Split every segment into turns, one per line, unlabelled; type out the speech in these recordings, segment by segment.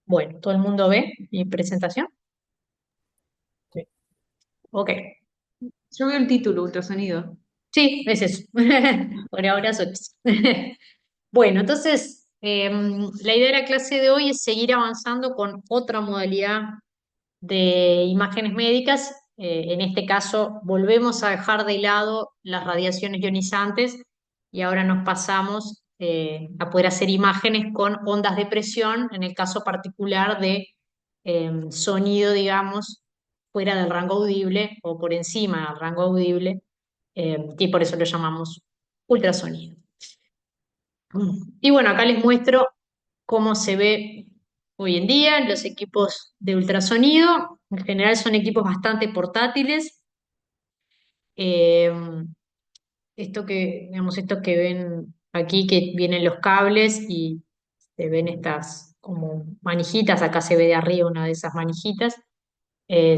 Bueno, ¿todo el mundo ve mi presentación?
Sí.
Ok.
Yo veo el título, ultrasonido.
Sí, es eso. Por ahora son eso. Bueno, entonces, la idea de la clase de hoy es seguir avanzando con otra modalidad de imágenes médicas. En este caso, volvemos a dejar de lado las radiaciones ionizantes y ahora nos pasamos a poder hacer imágenes con ondas de presión, en el caso particular de sonido, digamos, fuera del rango audible o por encima del rango audible, y por eso lo llamamos ultrasonido. Y bueno, acá les muestro cómo se ve hoy en día los equipos de ultrasonido. En general son equipos bastante portátiles. Eh, esto que ven aquí, que vienen los cables y se ven estas como manijitas, acá se ve de arriba una de esas manijitas,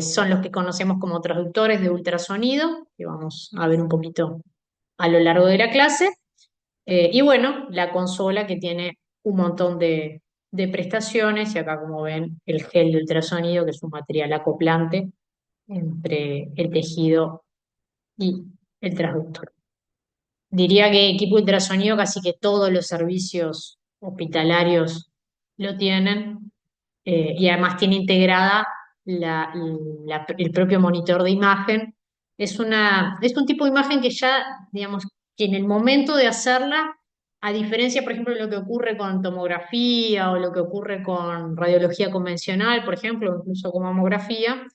son los que conocemos como transductores de ultrasonido, que vamos a ver un poquito a lo largo de la clase. Y bueno, la consola que tiene un montón de prestaciones, y acá como ven el gel de ultrasonido, que es un material acoplante entre el tejido y el transductor. Diría que equipo de ultrasonido casi que todos los servicios hospitalarios lo tienen, y además tiene integrada el propio monitor de imagen. Es un tipo de imagen que ya, digamos, que en el momento de hacerla, a diferencia, por ejemplo, de lo que ocurre con tomografía o lo que ocurre con radiología convencional, por ejemplo, o incluso con mamografía,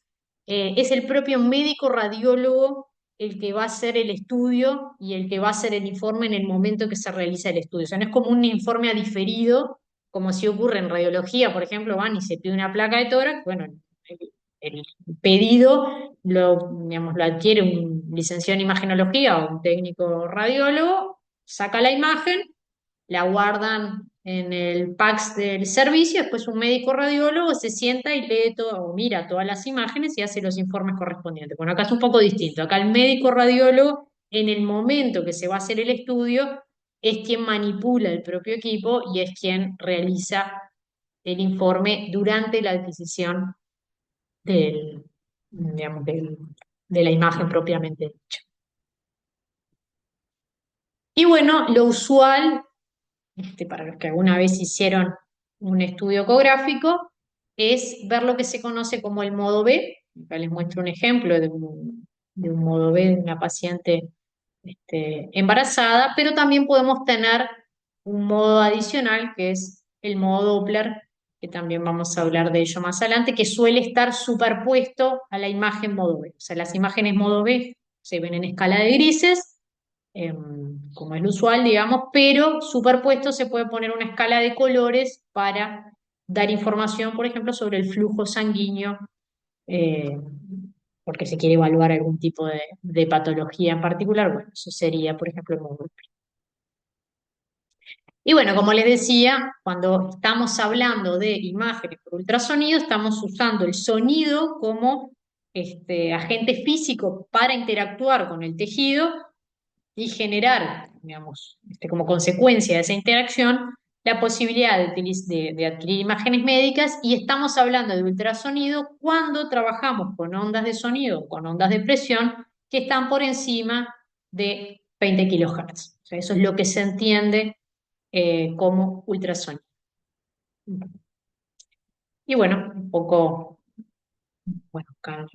es el propio médico radiólogo el que va a hacer el estudio y el que va a hacer el informe en el momento que se realiza el estudio. O sea, no es como un informe a diferido, como si ocurre en radiología, por ejemplo, van y se pide una placa de tórax. Bueno, el pedido digamos, lo adquiere un licenciado en imagenología o un técnico radiólogo, saca la imagen, la guardan en el PACS del servicio, después un médico radiólogo se sienta y lee todo, o mira todas las imágenes y hace los informes correspondientes. Bueno, acá es un poco distinto. Acá el médico radiólogo, en el momento que se va a hacer el estudio, es quien manipula el propio equipo y es quien realiza el informe durante la adquisición del, digamos, de la imagen propiamente dicha. Y bueno, lo usual, para los que alguna vez hicieron un estudio ecográfico, es ver lo que se conoce como el modo B. Acá les muestro un ejemplo de un modo B de una paciente embarazada, pero también podemos tener un modo adicional que es el modo Doppler, que también vamos a hablar de ello más adelante, que suele estar superpuesto a la imagen modo B. O sea, las imágenes modo B se ven en escala de grises, como es lo usual, digamos, pero superpuesto se puede poner una escala de colores para dar información, por ejemplo, sobre el flujo sanguíneo, eh, porque se quiere evaluar algún tipo de patología en particular. Bueno, eso sería, por ejemplo, el módulo. Y bueno, como les decía, cuando estamos hablando de imágenes por ultrasonido, estamos usando el sonido como agente físico para interactuar con el tejido y generar, digamos, como consecuencia de esa interacción, la posibilidad de adquirir imágenes médicas, y estamos hablando de ultrasonido cuando trabajamos con ondas de sonido, con ondas de presión que están por encima de 20 kilohertz. O sea, eso es lo que se entiende como ultrasonido. Y bueno, un poco, bueno, acá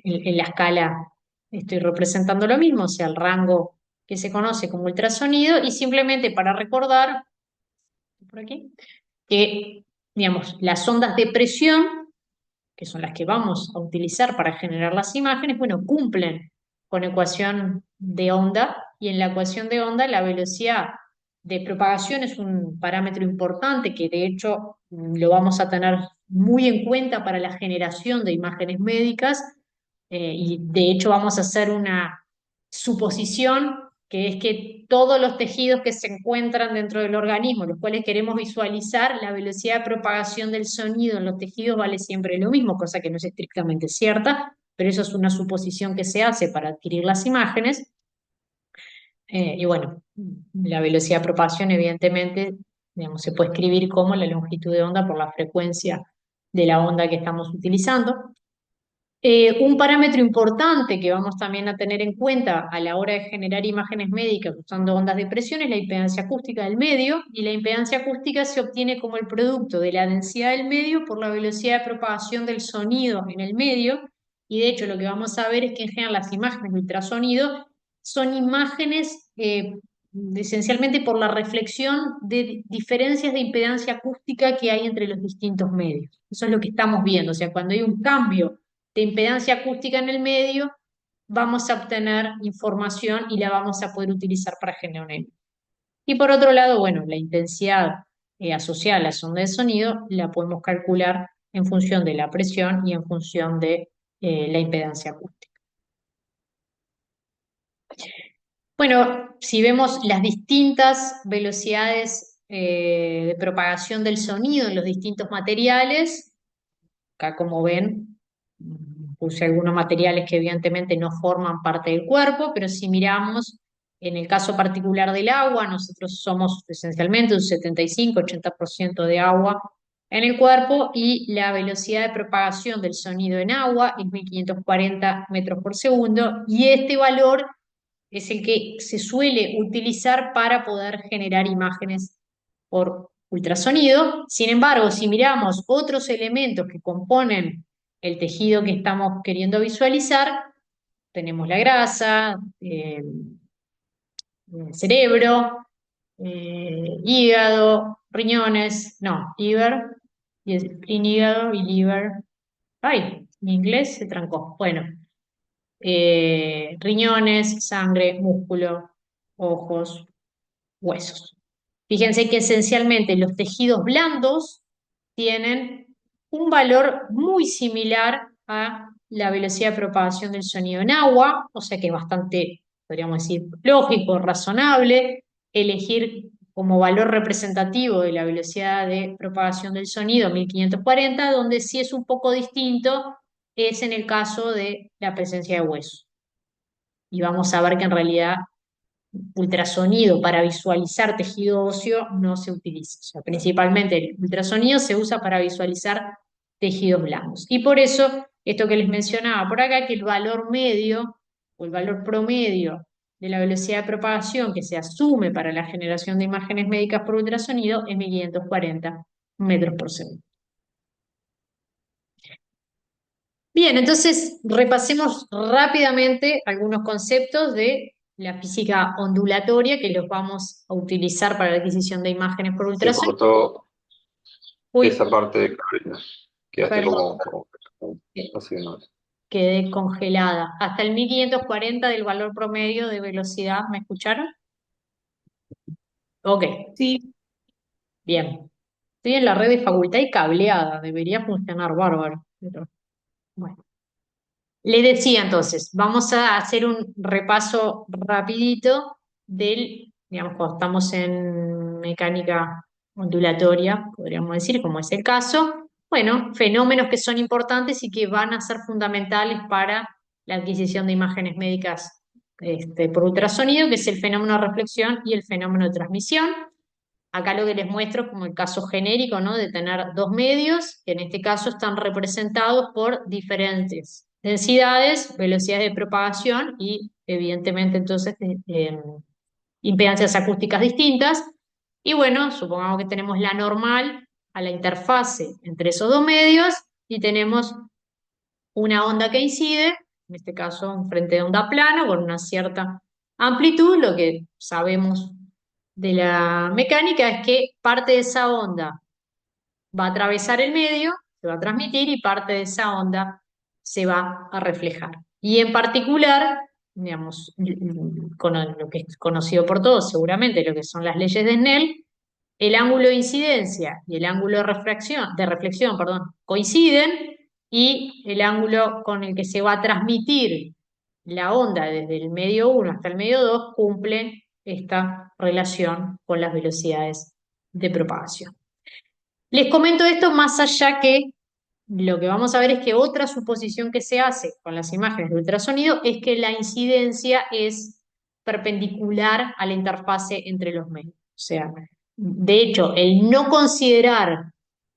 en la escala estoy representando lo mismo, o sea, el rango que se conoce como ultrasonido, y simplemente para recordar, por aquí, que, digamos, las ondas de presión, que son las que vamos a utilizar para generar las imágenes, bueno, cumplen con ecuación de onda, y en la ecuación de onda la velocidad de propagación es un parámetro importante que de hecho lo vamos a tener muy en cuenta para la generación de imágenes médicas, y de hecho vamos a hacer una suposición, que es que todos los tejidos que se encuentran dentro del organismo, los cuales queremos visualizar, la velocidad de propagación del sonido en los tejidos vale siempre lo mismo, cosa que no es estrictamente cierta, pero eso es una suposición que se hace para adquirir las imágenes. Y bueno, la velocidad de propagación, evidentemente, digamos, se puede escribir como la longitud de onda por la frecuencia de la onda que estamos utilizando. Un parámetro importante que vamos también a tener en cuenta a la hora de generar imágenes médicas usando ondas de presión es la impedancia acústica del medio, y la impedancia acústica se obtiene como el producto de la densidad del medio por la velocidad de propagación del sonido en el medio, y de hecho lo que vamos a ver es que en general las imágenes de ultrasonido son imágenes esencialmente por la reflexión de diferencias de impedancia acústica que hay entre los distintos medios. Eso es lo que estamos viendo, o sea, cuando hay un cambio de impedancia acústica en el medio, vamos a obtener información y la vamos a poder utilizar para generar una imagen. Y por otro lado, bueno, la intensidad asociada a la sonda de sonido la podemos calcular en función de la presión y en función de la impedancia acústica. Bueno, si vemos las distintas velocidades de propagación del sonido en los distintos materiales, acá como ven, puse algunos materiales que evidentemente no forman parte del cuerpo, pero si miramos en el caso particular del agua, nosotros somos esencialmente un 75-80% de agua en el cuerpo, y la velocidad de propagación del sonido en agua es 1540 metros por segundo, y este valor es el que se suele utilizar para poder generar imágenes por ultrasonido. Sin embargo, si miramos otros elementos que componen el tejido que estamos queriendo visualizar, tenemos la grasa, el cerebro, hígado, riñones, no, liver, y spleen, hígado y liver. Ay, mi inglés se trancó. Bueno, riñones, sangre, músculo, ojos, huesos. Fíjense que esencialmente los tejidos blandos tienen un valor muy similar a la velocidad de propagación del sonido en agua, o sea que es bastante, podríamos decir, lógico, razonable elegir como valor representativo de la velocidad de propagación del sonido 1540, donde sí es un poco distinto es en el caso de la presencia de huesos. Y vamos a ver que en realidad ultrasonido para visualizar tejido óseo no se utiliza. O sea, principalmente el ultrasonido se usa para visualizar tejidos blandos. Y por eso, esto que les mencionaba por acá, que el valor medio o el valor promedio de la velocidad de propagación que se asume para la generación de imágenes médicas por ultrasonido es 1540 metros por segundo. Bien, entonces repasemos rápidamente algunos conceptos de la física ondulatoria que los vamos a utilizar para la adquisición de imágenes por
Se
ultrasonido.
cortó esa
Uy,
parte de Carolina. Quedaste
perdón,
como así de nuevo.
quedé congelada. Hasta el 1540 del valor promedio de velocidad, ¿me escucharon? Ok,
Sí,
bien. Estoy en la red de facultad y cableada, debería funcionar bárbaro. Pero, bueno. Les decía entonces, vamos a hacer un repaso rapidito del, digamos, cuando estamos en mecánica ondulatoria, podríamos decir, como es el caso, bueno, fenómenos que son importantes y que van a ser fundamentales para la adquisición de imágenes médicas por ultrasonido, que es el fenómeno de reflexión y el fenómeno de transmisión. Acá lo que les muestro es como el caso genérico, ¿no? De tener dos medios, que en este caso están representados por diferentes densidades, velocidades de propagación y, evidentemente, entonces, impedancias acústicas distintas. Y bueno, supongamos que tenemos la normal a la interfase entre esos dos medios y tenemos una onda que incide, en este caso un frente de onda plano con una cierta amplitud. Lo que sabemos de la mecánica es que parte de esa onda va a atravesar el medio, se va a transmitir, y parte de esa onda se va a reflejar. Y en particular, digamos, con lo que es conocido por todos seguramente, lo que son las leyes de Snell, el ángulo de incidencia y el ángulo de reflexión, perdón, coinciden, y el ángulo con el que se va a transmitir la onda desde el medio 1 hasta el medio 2 cumple esta relación con las velocidades de propagación. Les comento esto más allá que lo que vamos a ver es que otra suposición que se hace con las imágenes de ultrasonido es que la incidencia es perpendicular a la interfase entre los medios. O sea, de hecho, el no considerar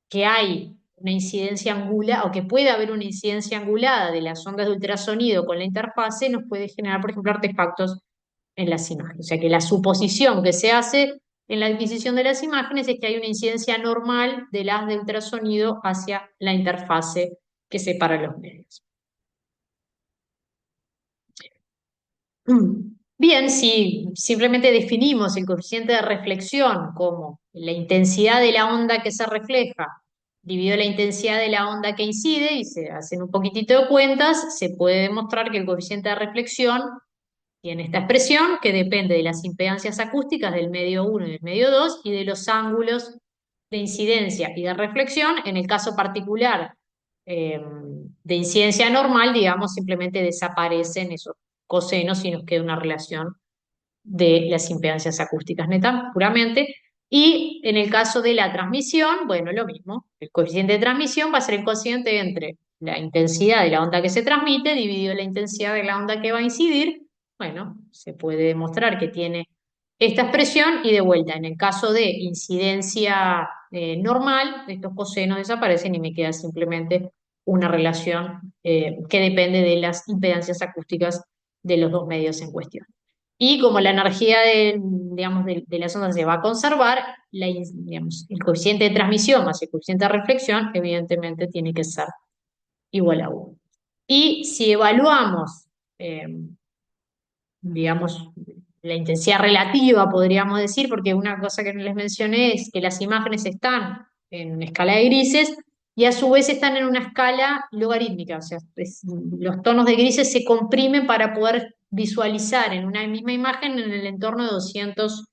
que hay una incidencia angulada, o que pueda haber una incidencia angulada de las ondas de ultrasonido con la interfase, nos puede generar, por ejemplo, artefactos en las imágenes. O sea que la suposición que se hace en la adquisición de las imágenes es que hay una incidencia normal de las de ultrasonido hacia la interfase que separa los medios. Bien, si simplemente definimos el coeficiente de reflexión como la intensidad de la onda que se refleja dividido la intensidad de la onda que incide y se hacen un poquitito de cuentas, se puede demostrar que el coeficiente de reflexión tiene esta expresión que depende de las impedancias acústicas del medio 1 y del medio 2 y de los ángulos de incidencia y de reflexión. En el caso particular de incidencia normal, digamos, simplemente desaparecen esos cosenos y nos queda una relación de las impedancias acústicas netas puramente. Y en el caso de la transmisión, bueno, lo mismo. El coeficiente de transmisión va a ser el cociente entre la intensidad de la onda que se transmite dividido la intensidad de la onda que va a incidir. Bueno, se puede demostrar que tiene esta expresión y de vuelta, en el caso de incidencia normal, estos cosenos desaparecen y me queda simplemente una relación que depende de las impedancias acústicas de los dos medios en cuestión. Y como la energía digamos, de las ondas se va a conservar, digamos, el coeficiente de transmisión más el coeficiente de reflexión, evidentemente tiene que ser igual a 1. Y si evaluamos, digamos, la intensidad relativa, podríamos decir, porque una cosa que no les mencioné es que las imágenes están en una escala de grises y a su vez están en una escala logarítmica, o sea, los tonos de grises se comprimen para poder visualizar en una misma imagen en el entorno de 200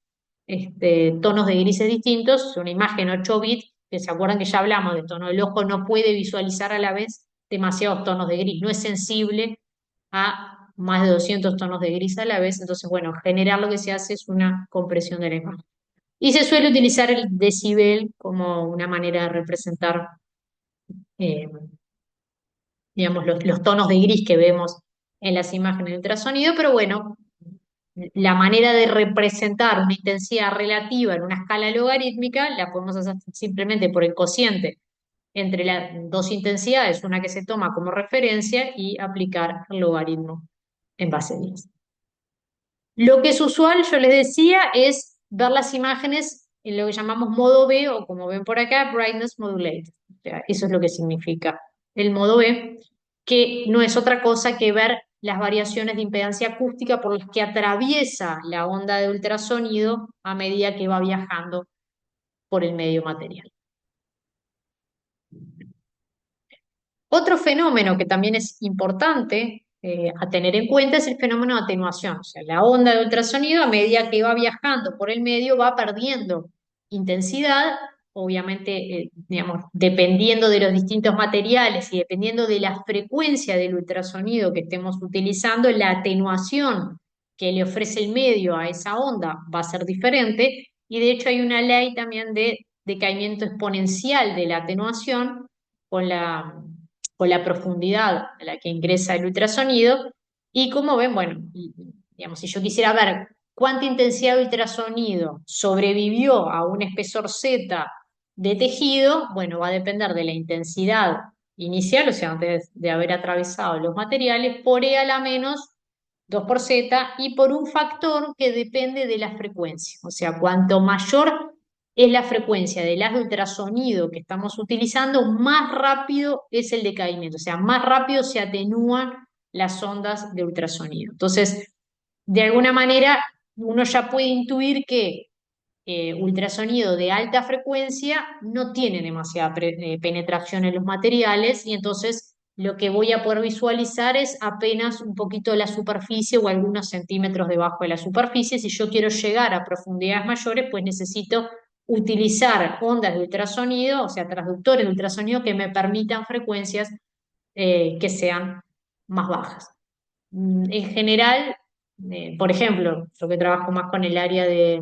tonos de grises distintos, una imagen 8 bits, que se acuerdan que ya hablamos de tono, el ojo no puede visualizar a la vez demasiados tonos de gris, no es sensible a más de 200 tonos de gris a la vez, entonces, bueno, en general lo que se hace es una compresión de la imagen. Y se suele utilizar el decibel como una manera de representar, eh, digamos, los tonos de gris que vemos en las imágenes de ultrasonido, pero bueno, la manera de representar una intensidad relativa en una escala logarítmica la podemos hacer simplemente por el cociente entre las dos intensidades, una que se toma como referencia y aplicar el logaritmo en base a 10. Lo que es usual, yo les decía, es ver las imágenes en lo que llamamos modo B o como ven por acá, brightness modulated. O sea, eso es lo que significa el modo B, que no es otra cosa que ver las variaciones de impedancia acústica por las que atraviesa la onda de ultrasonido a medida que va viajando por el medio material. Otro fenómeno que también es importante a tener en cuenta es el fenómeno de atenuación. O sea, la onda de ultrasonido a medida que va viajando por el medio va perdiendo intensidad, obviamente, digamos, dependiendo de los distintos materiales y dependiendo de la frecuencia del ultrasonido que estemos utilizando, la atenuación que le ofrece el medio a esa onda va a ser diferente. Y de hecho hay una ley también de decaimiento exponencial de la atenuación con la profundidad a la que ingresa el ultrasonido. Y como ven, bueno, digamos, si yo quisiera ver cuánta intensidad de ultrasonido sobrevivió a un espesor Z de tejido, bueno, va a depender de la intensidad inicial, o sea, antes de haber atravesado los materiales, por E a la menos 2 por Z y por un factor que depende de la frecuencia. O sea, cuanto mayor es la frecuencia del haz de ultrasonido que estamos utilizando, más rápido es el decaimiento, o sea, más rápido se atenúan las ondas de ultrasonido. Entonces, de alguna manera, uno ya puede intuir que ultrasonido de alta frecuencia no tiene demasiada penetración en los materiales y entonces lo que voy a poder visualizar es apenas un poquito de la superficie o algunos centímetros debajo de la superficie. Si yo quiero llegar a profundidades mayores, pues necesito utilizar ondas de ultrasonido, o sea, transductores de ultrasonido que me permitan frecuencias que sean más bajas. En general, por ejemplo, yo que trabajo más con el área de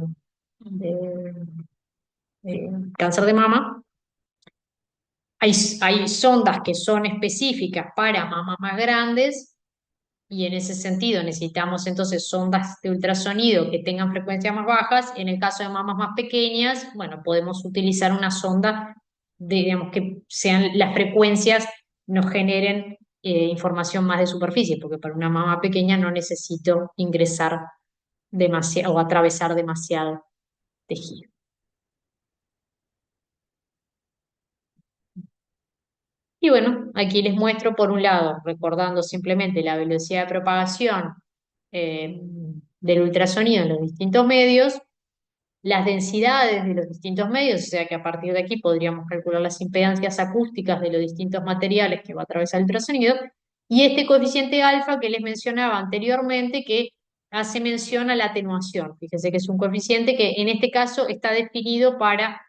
cáncer de mama, hay sondas que son específicas para mamas más grandes y en ese sentido necesitamos entonces sondas de ultrasonido que tengan frecuencias más bajas. En el caso de mamas más pequeñas, bueno, podemos utilizar una sonda digamos, que sean las frecuencias nos generen información más de superficie, porque para una mama pequeña no necesito ingresar demasiado o atravesar demasiado tejido. Y bueno, aquí les muestro por un lado, recordando simplemente la velocidad de propagación del ultrasonido en los distintos medios, las densidades de los distintos medios, o sea que a partir de aquí podríamos calcular las impedancias acústicas de los distintos materiales que va a atravesar el ultrasonido, y este coeficiente alfa que les mencionaba anteriormente que hace mención a la atenuación. Fíjense que es un coeficiente que en este caso está definido para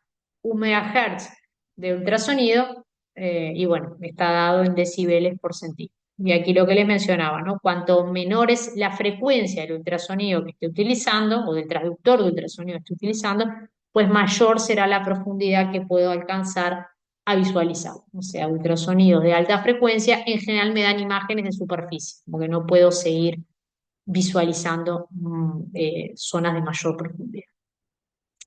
1 MHz de ultrasonido, y bueno, está dado en decibeles por centímetro. Y aquí lo que les mencionaba, ¿no? Cuanto menor es la frecuencia del ultrasonido que esté utilizando o del transductor de ultrasonido que esté utilizando, pues mayor será la profundidad que puedo alcanzar a visualizar. O sea, ultrasonidos de alta frecuencia en general me dan imágenes de superficie, porque no puedo seguir visualizando zonas de mayor profundidad.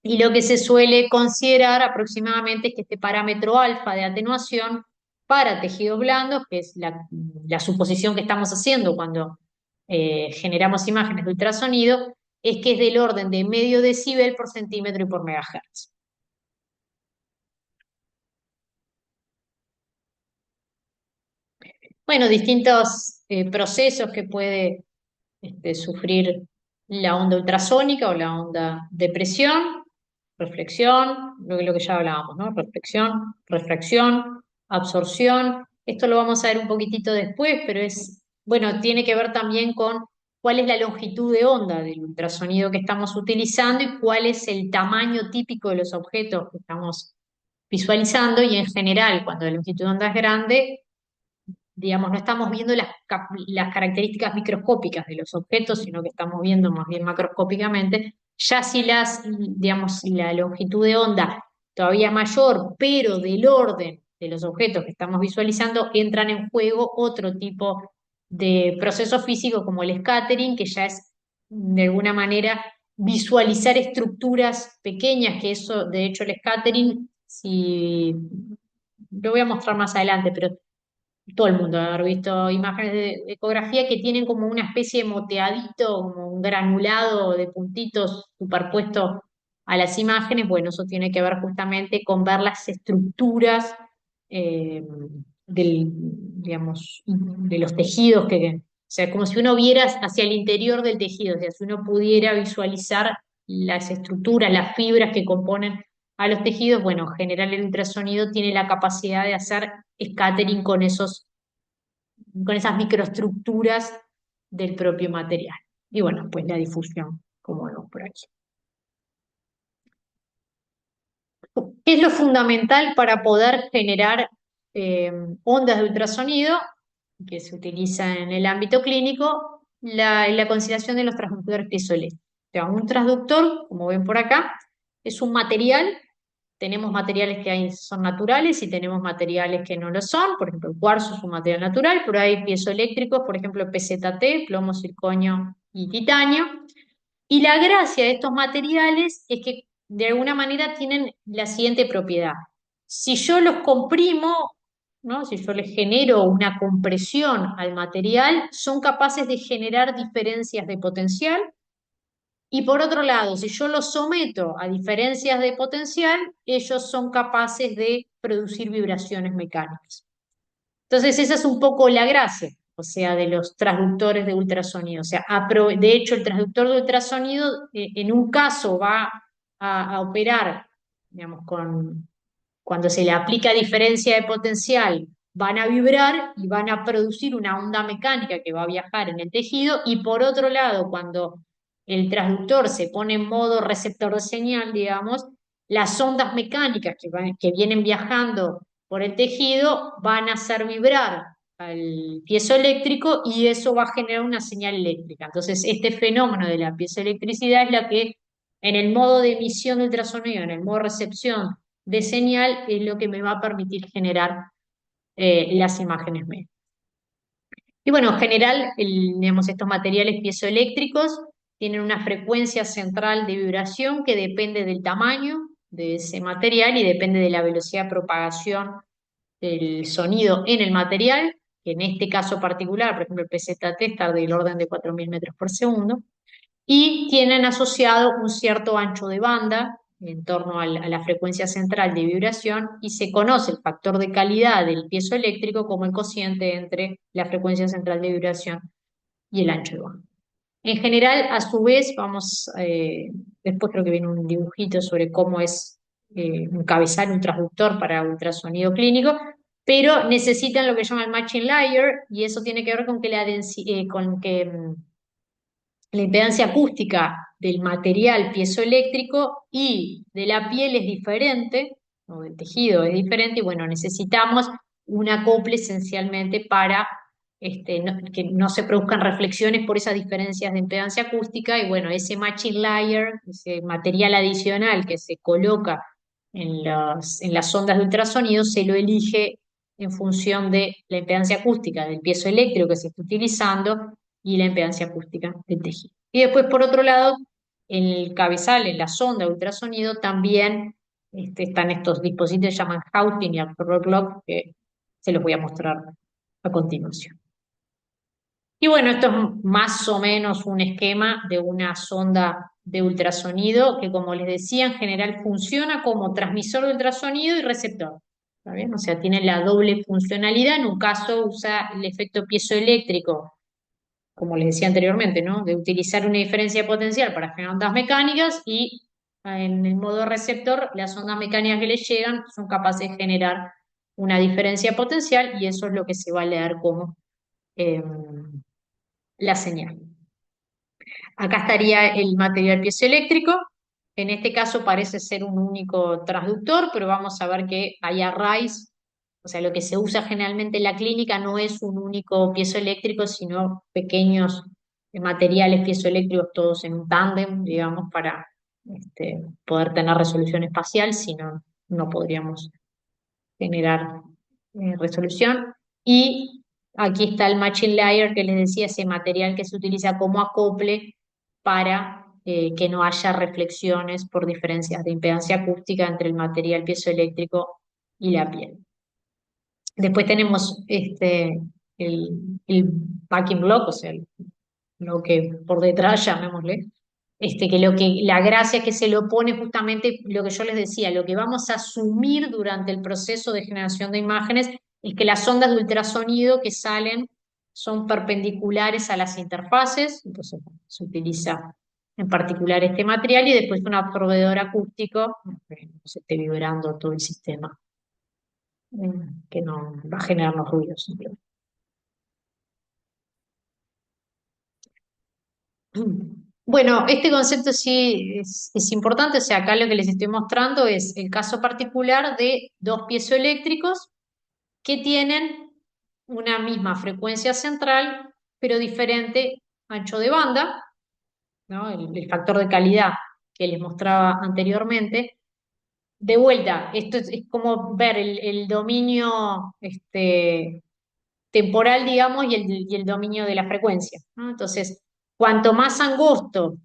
Y lo que se suele considerar aproximadamente es que este parámetro alfa de atenuación para tejidos blandos, que es la suposición que estamos haciendo cuando generamos imágenes de ultrasonido, es que es del orden de medio decibel por centímetro y por megahertz. Bueno, distintos procesos que puede sufrir la onda ultrasónica o la onda de presión, reflexión, lo que ya hablábamos, ¿no? Reflexión, refracción, absorción. Esto lo vamos a ver un poquitito después, pero es, bueno, tiene que ver también con cuál es la longitud de onda del ultrasonido que estamos utilizando y cuál es el tamaño típico de los objetos que estamos visualizando. Y en general, cuando la longitud de onda es grande, digamos, no estamos viendo las características microscópicas de los objetos, sino que estamos viendo más bien macroscópicamente. Ya si digamos, la longitud de onda todavía mayor, pero del orden de los objetos que estamos visualizando, entran en juego otro tipo de procesos físicos como el scattering, que ya es de alguna manera visualizar estructuras pequeñas, que eso, de hecho, el scattering, si lo voy a mostrar más adelante, pero todo el mundo debe haber visto imágenes de ecografía que tienen como una especie de moteadito, como un granulado de puntitos superpuestos a las imágenes. Bueno, eso tiene que ver justamente con ver las estructuras digamos, de los tejidos, o sea, como si uno viera hacia el interior del tejido, o sea, si uno pudiera visualizar las estructuras, las fibras que componen a los tejidos. Bueno, en general el ultrasonido tiene la capacidad de hacer scattering con esas microestructuras del propio material. Y bueno, pues la difusión, como vemos por aquí. ¿Qué es lo fundamental para poder generar ondas de ultrasonido que se utiliza en el ámbito clínico? La consideración de los transductores piezoeléctricos. O sea, un transductor, como ven por acá, es un material. Tenemos materiales que son naturales y tenemos materiales que no lo son. Por ejemplo, el cuarzo es un material natural, pero hay piezoeléctricos, por ejemplo, PZT, plomo, circonio y titanio. Y la gracia de estos materiales es que de alguna manera tienen la siguiente propiedad. Si yo los comprimo, ¿no? Si yo les genero una compresión al material, son capaces de generar diferencias de potencial. Y por otro lado, si yo los someto a diferencias de potencial, ellos son capaces de producir vibraciones mecánicas. Entonces, esa es un poco la gracia, o sea, de los transductores de ultrasonido. O sea, de hecho, el transductor de ultrasonido en un caso va a operar, digamos, cuando se le aplica diferencia de potencial, van a vibrar y van a producir una onda mecánica que va a viajar en el tejido. Y por otro lado, cuando el transductor se pone en modo receptor de señal, digamos, las ondas mecánicas que vienen viajando por el tejido van a hacer vibrar al piezoeléctrico y eso va a generar una señal eléctrica. Entonces, este fenómeno de la piezoelectricidad es la que en el modo de emisión de ultrasonido, en el modo recepción de señal, es lo que me va a permitir generar las imágenes médicas. Y bueno, en general, digamos, estos materiales piezoeléctricos tienen una frecuencia central de vibración que depende del tamaño de ese material y depende de la velocidad de propagación del sonido en el material, que en este caso particular, por ejemplo, el PZT está del orden de 4.000 metros por segundo, y tienen asociado un cierto ancho de banda en torno a la frecuencia central de vibración y se conoce el factor de calidad del piezoeléctrico como el cociente entre la frecuencia central de vibración y el ancho de banda. En general, a su vez, después creo que viene un dibujito sobre cómo es un cabezal, un transductor para ultrasonido clínico, pero necesitan lo que llaman matching layer y eso tiene que ver con que la impedancia acústica del material piezoeléctrico y de la piel es diferente, o del tejido es diferente, y bueno, necesitamos un acople esencialmente para que no se produzcan reflexiones por esas diferencias de impedancia acústica, y bueno, ese matching layer, ese material adicional que se coloca en las ondas de ultrasonido, se lo elige en función de la impedancia acústica del piezoeléctrico que se está utilizando y la impedancia acústica del tejido. Y después, por otro lado, en el cabezal, en la sonda de ultrasonido, también están estos dispositivos que se llaman Houghton y Clock, que se los voy a mostrar a continuación. Y bueno, esto es más o menos un esquema de una sonda de ultrasonido que, como les decía, en general funciona como transmisor de ultrasonido y receptor. ¿Está bien? O sea, tiene la doble funcionalidad. En un caso usa el efecto piezoeléctrico, como les decía anteriormente, ¿no? De utilizar una diferencia potencial para generar ondas mecánicas y en el modo receptor, las ondas mecánicas que les llegan son capaces de generar una diferencia potencial y eso es lo que se va a leer como eh, la señal. Acá estaría el material piezoeléctrico. En este caso parece ser un único transductor, pero vamos a ver que hay arrays. O sea, lo que se usa generalmente en la clínica no es un único piezoeléctrico, sino pequeños materiales piezoeléctricos todos en un tándem, digamos, para poder tener resolución espacial, si no, no podríamos generar resolución. Y aquí está el matching layer que les decía, ese material que se utiliza como acople para que no haya reflexiones por diferencias de impedancia acústica entre el material piezoeléctrico y la piel. Después tenemos el backing block, o sea, lo que por detrás, llamémosle, la gracia es que se lo pone justamente lo que yo les decía, lo que vamos a asumir durante el proceso de generación de imágenes es que las ondas de ultrasonido que salen son perpendiculares a las interfaces, entonces se utiliza en particular este material y después un absorbedor acústico que no se esté vibrando todo el sistema, que no va a generarnos ruidos simplemente. Bueno, este concepto sí es importante, o sea, acá lo que les estoy mostrando es el caso particular de dos piezoeléctricos que tienen una misma frecuencia central, pero diferente ancho de banda, ¿no? El factor de calidad que les mostraba anteriormente. De vuelta, esto es como ver el dominio temporal, digamos, y el dominio de la frecuencia, ¿no? Entonces, cuanto más angosto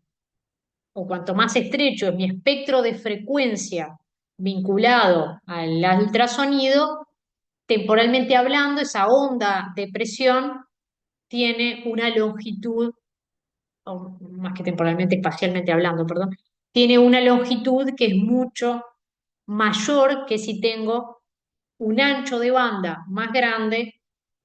o cuanto más estrecho es mi espectro de frecuencia vinculado al ultrasonido, temporalmente hablando, esa onda de presión tiene una longitud, o más que temporalmente, espacialmente hablando, perdón, tiene una longitud que es mucho mayor que si tengo un ancho de banda más grande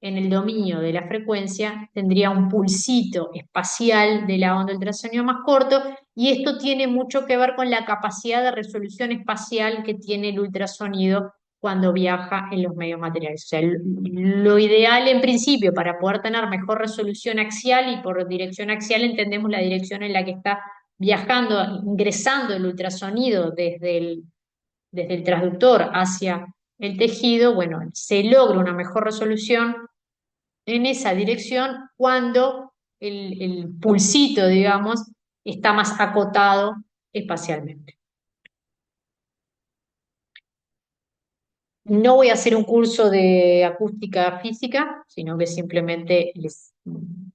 en el dominio de la frecuencia, tendría un pulsito espacial de la onda ultrasonido más corto, y esto tiene mucho que ver con la capacidad de resolución espacial que tiene el ultrasonido cuando viaja en los medios materiales. O sea, lo ideal en principio para poder tener mejor resolución axial, y por dirección axial entendemos la dirección en la que está viajando, ingresando el ultrasonido desde el transductor hacia el tejido, bueno, se logra una mejor resolución en esa dirección cuando el pulsito, digamos, está más acotado espacialmente. No voy a hacer un curso de acústica física, sino que simplemente les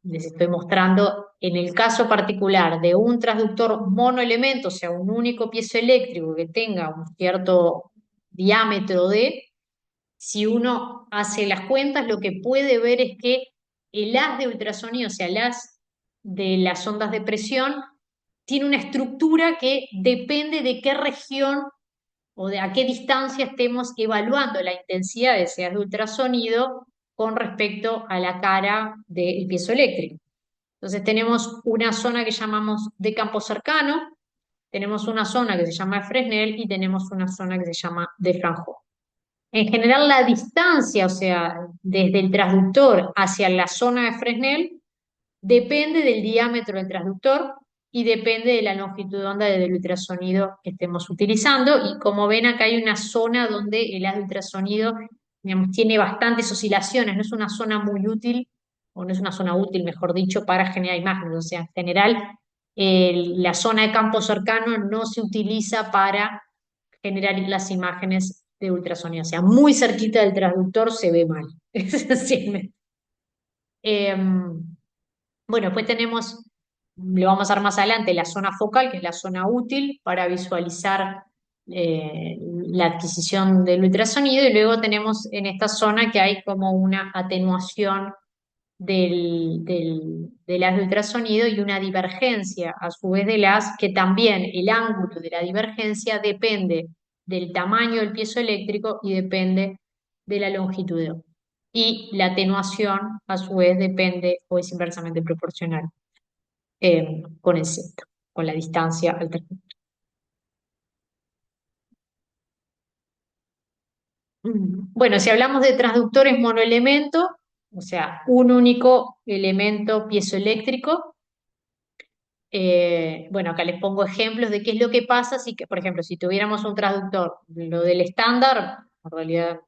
les estoy mostrando en el caso particular de un transductor monoelemento, o sea, un único piezoeléctrico que tenga un cierto diámetro de, si uno hace las cuentas, lo que puede ver es que el haz de ultrasonido, o sea, el haz de las ondas de presión, tiene una estructura que depende de qué región o de a qué distancia estemos evaluando la intensidad de ese haz de ultrasonido con respecto a la cara del piezoeléctrico. Entonces tenemos una zona que llamamos de campo cercano, tenemos una zona que se llama de Fresnel y tenemos una zona que se llama de Fraunhofer. En general, la distancia, o sea, desde el transductor hacia la zona de Fresnel, depende del diámetro del transductor y depende de la longitud de onda del ultrasonido que estemos utilizando. Y como ven, acá hay una zona donde el haz de ultrasonido, digamos, tiene bastantes oscilaciones, no es una zona muy útil, o no es una zona útil, mejor dicho, para generar imágenes. O sea, en general, la zona de campo cercano no se utiliza para generar las imágenes de ultrasonido. O sea, muy cerquita del transductor se ve mal. Esencialmente. Bueno, después tenemos, lo vamos a ver más adelante, la zona focal, que es la zona útil para visualizar la adquisición del ultrasonido, y luego tenemos en esta zona que hay como una atenuación del haz de ultrasonido y una divergencia a su vez del haz, que también el ángulo de la divergencia depende del tamaño del piezoeléctrico y depende de la longitud de onda. Y la atenuación a su vez depende o es inversamente proporcional con el centro, con la distancia al transductor. Bueno, si hablamos de transductores monoelemento, o sea, un único elemento piezoeléctrico, bueno, acá les pongo ejemplos de qué es lo que pasa si, por ejemplo, si tuviéramos un transductor, lo del estándar, en realidad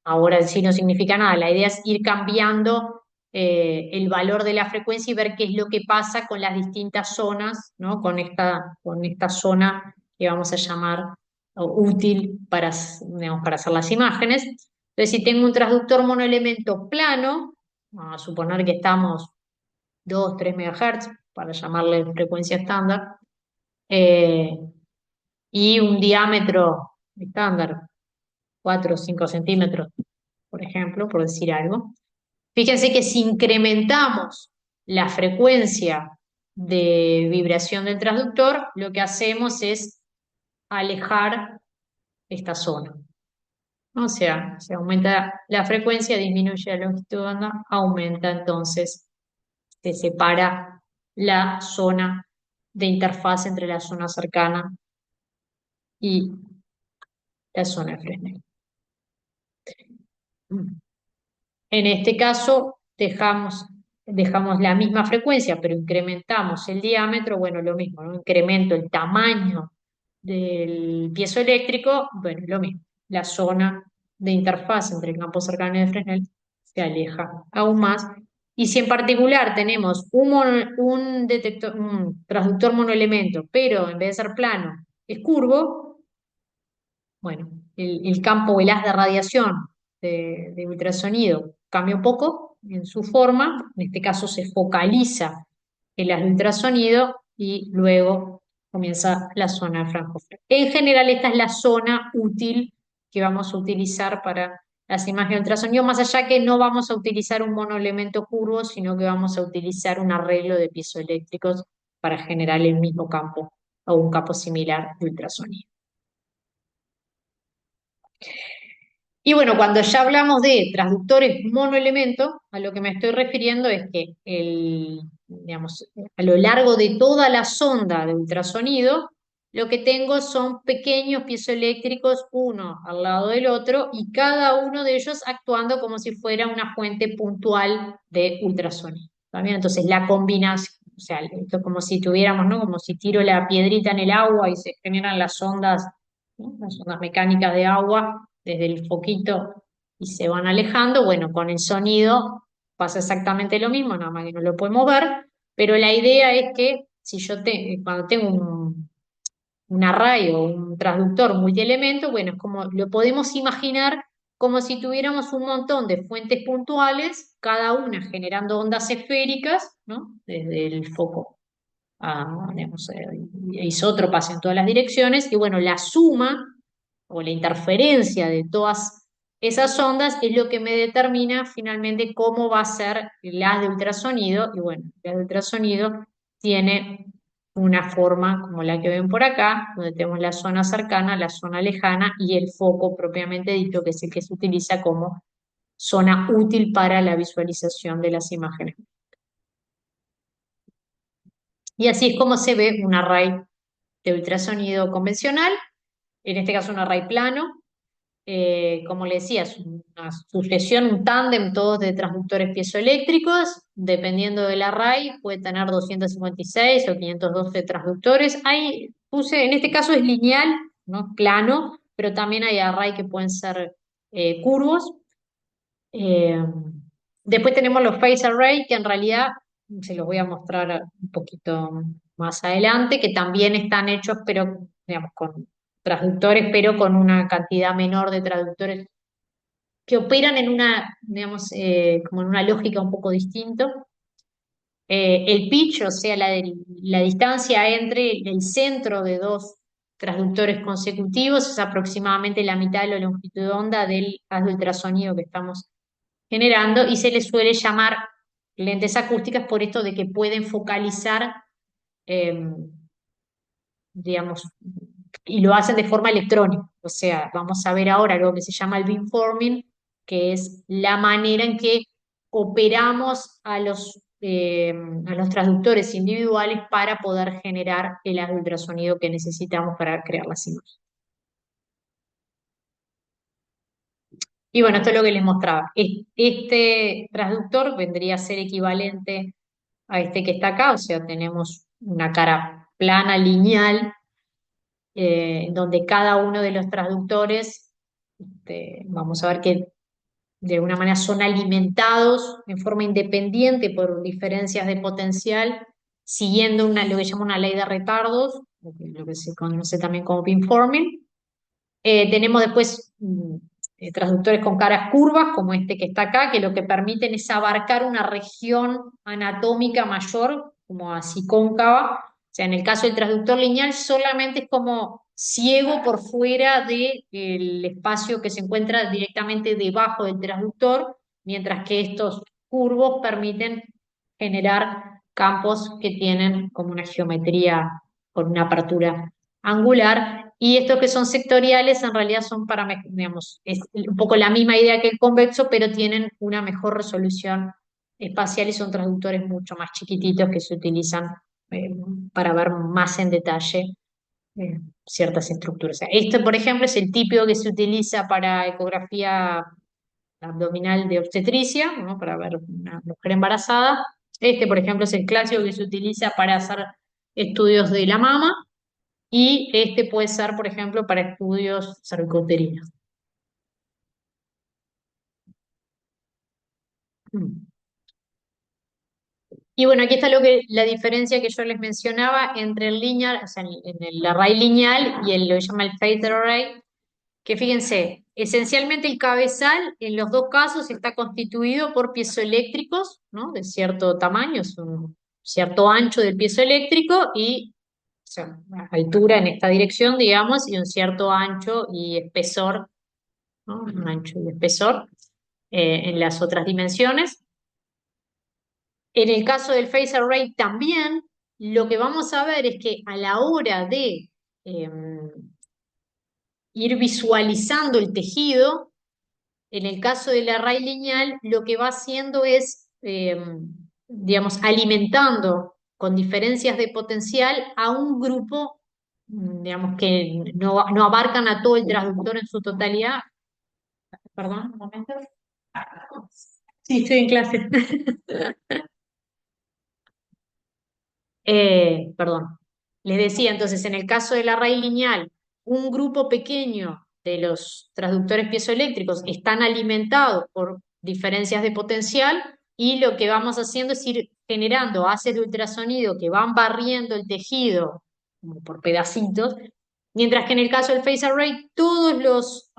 ahora sí no significa nada, la idea es ir cambiando el valor de la frecuencia y ver qué es lo que pasa con las distintas zonas, ¿no? Con esta zona que vamos a llamar útil para, digamos, para hacer las imágenes. Entonces, si tengo un transductor monoelemento plano, vamos a suponer que estamos 2, 3 MHz, para llamarle frecuencia estándar, eh, y un diámetro estándar, 4 o 5 centímetros, por ejemplo, por decir algo. Fíjense que si incrementamos la frecuencia de vibración del transductor, lo que hacemos es alejar esta zona. O sea, se aumenta la frecuencia, disminuye la longitud de onda, aumenta entonces, se separa la zona de interfaz entre la zona cercana y la zona de Fresnel. En este caso, dejamos la misma frecuencia, pero incrementamos el diámetro, bueno, lo mismo, ¿no? Incremento el tamaño del piezoeléctrico, bueno, lo mismo. La zona de interfaz entre el campo cercano y el Fresnel se aleja aún más. Y si en particular tenemos un detector, un transductor monoelemento, pero en vez de ser plano, es curvo, bueno, el campo, el haz de radiación de ultrasonido cambia un poco en su forma, en este caso se focaliza el haz de ultrasonido y luego comienza la zona de Fraunhofer. En general, esta es la zona útil que vamos a utilizar para las imágenes de ultrasonido, más allá que no vamos a utilizar un monoelemento curvo, sino que vamos a utilizar un arreglo de piezoeléctricos para generar el mismo campo o un campo similar de ultrasonido. Y bueno, cuando ya hablamos de transductores monoelemento, a lo que me estoy refiriendo es que digamos, a lo largo de toda la sonda de ultrasonido, lo que tengo son pequeños piezoeléctricos, uno al lado del otro, y cada uno de ellos actuando como si fuera una fuente puntual de ultrasonido. ¿También? Entonces la combinación, o sea, esto es como si tuviéramos, ¿no? Como si tiro la piedrita en el agua y se generan las ondas, ¿no? Las ondas mecánicas de agua desde el foquito y se van alejando. Bueno, con el sonido pasa exactamente lo mismo, nada más que no lo podemos ver, pero la idea es que si yo cuando tengo un array o un transductor multielemento, bueno, es como lo podemos imaginar como si tuviéramos un montón de fuentes puntuales, cada una generando ondas esféricas, ¿no? Desde el foco a, digamos, isótropas en todas las direcciones, y bueno, la suma o la interferencia de todas esas ondas es lo que me determina finalmente cómo va a ser el haz de ultrasonido, y bueno, el haz de ultrasonido tiene una forma como la que ven por acá, donde tenemos la zona cercana, la zona lejana y el foco propiamente dicho, que es el que se utiliza como zona útil para la visualización de las imágenes. Y así es como se ve un array de ultrasonido convencional, en este caso un array plano. Como le decía, es una sucesión, un tándem, todos de transductores piezoeléctricos. Dependiendo del array, puede tener 256 o 512 transductores. En este caso es lineal, ¿no? Plano, pero también hay array que pueden ser curvos. Eh, Después tenemos los phase array, que en realidad se los voy a mostrar un poquito más adelante, que también están hechos, pero digamos, con traductores, pero con una cantidad menor de traductores que operan en una, digamos, como en una lógica un poco distinta. El pitch, o sea, la distancia entre el centro de dos transductores consecutivos, es aproximadamente la mitad de la longitud de onda del haz de ultrasonido que estamos generando, y se les suele llamar lentes acústicas por esto de que pueden focalizar, eh, digamos, y lo hacen de forma electrónica. O sea, vamos a ver ahora lo que se llama el beamforming, que es la manera en que operamos a los transductores individuales para poder generar el haz de ultrasonido que necesitamos para crear las imágenes. Y bueno, esto es lo que les mostraba. Este transductor vendría a ser equivalente a este que está acá, o sea, tenemos una cara plana, lineal, donde cada uno de los transductores, vamos a ver que de alguna manera son alimentados en forma independiente por diferencias de potencial, siguiendo lo que llama una ley de retardos, lo que se conoce también como beamforming. Tenemos después transductores con caras curvas, como este que está acá, que lo que permiten es abarcar una región anatómica mayor, como así cóncava. O sea, en el caso del transductor lineal solamente es como ciego por fuera del espacio que se encuentra directamente debajo del transductor, mientras que estos curvos permiten generar campos que tienen como una geometría con una apertura angular, y estos que son sectoriales en realidad son para, digamos, es un poco la misma idea que el convexo, pero tienen una mejor resolución espacial y son transductores mucho más chiquititos que se utilizan eh, para ver más en detalle ciertas estructuras. O sea, este, por ejemplo, es el típico que se utiliza para ecografía abdominal de obstetricia, ¿no? Para ver una mujer embarazada. Este, por ejemplo, es el clásico que se utiliza para hacer estudios de la mama. Y este puede ser, por ejemplo, para estudios cervicouterinos. Mm. Y bueno, aquí está la diferencia que yo les mencionaba entre el lineal, o sea, en el array lineal y lo que llama el phased array, que fíjense, esencialmente el cabezal en los dos casos está constituido por piezoeléctricos, ¿no? De cierto tamaño, es un cierto ancho del piezoeléctrico y, o sea, altura en esta dirección, digamos, y un cierto ancho y espesor, ¿no? Un ancho y espesor en las otras dimensiones. En el caso del phase array también, lo que vamos a ver es que a la hora de eh, ir visualizando el tejido, en el caso del array lineal, lo que va haciendo es, digamos, alimentando con diferencias de potencial a un grupo, digamos, que no abarcan a todo el transductor en su totalidad. Perdón, un momento. Sí, estoy en clase. Perdón. Les decía entonces, en el caso del array lineal, un grupo pequeño de los transductores piezoeléctricos están alimentados por diferencias de potencial, y lo que vamos haciendo es ir generando haces de ultrasonido que van barriendo el tejido como por pedacitos, mientras que en el caso del phase array, todos los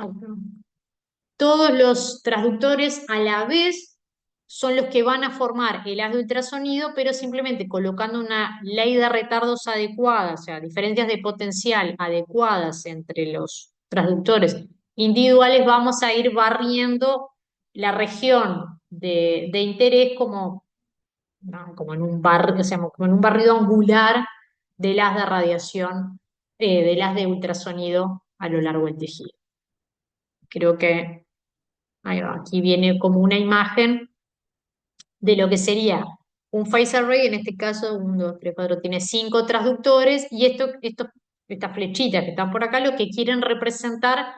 todos los transductores a la vez son los que van a formar el haz de ultrasonido, pero simplemente colocando una ley de retardos adecuada, o sea, diferencias de potencial adecuadas entre los transductores individuales, vamos a ir barriendo la región de interés como, ¿no? Como en un barrio, o sea, como en un barrido angular del haz de radiación, del haz de ultrasonido a lo largo del tejido. Creo que ahí va, aquí viene como una imagen de lo que sería un phase array, en este caso, 1, 2, 3, 4, tiene 5 transductores, y estas flechitas que están por acá lo que quieren representar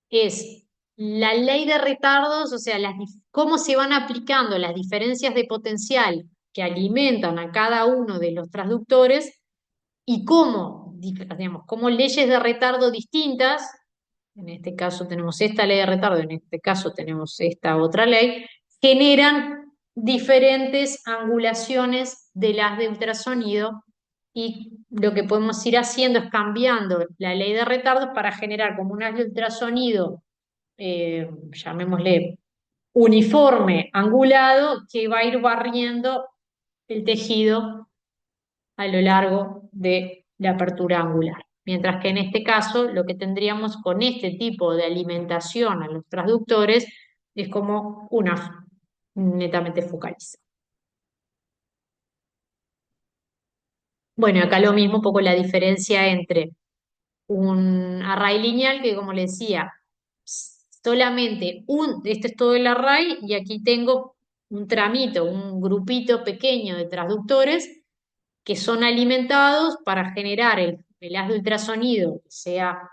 es la ley de retardos, o sea, cómo se van aplicando las diferencias de potencial que alimentan a cada uno de los transductores y cómo, digamos, cómo leyes de retardo distintas, en este caso tenemos esta ley de retardo, en este caso tenemos esta otra ley, generan diferentes angulaciones del haz de ultrasonido, y lo que podemos ir haciendo es cambiando la ley de retardos para generar como un haz de ultrasonido, llamémosle uniforme, angulado, que va a ir barriendo el tejido a lo largo de la apertura angular. Mientras que en este caso lo que tendríamos con este tipo de alimentación a los transductores es como una netamente focalizada. Bueno, acá lo mismo, un poco la diferencia entre un array lineal que, como le decía, solamente este es todo el array, y aquí tengo un tramito, un grupito pequeño de transductores que son alimentados para generar el haz de ultrasonido que sea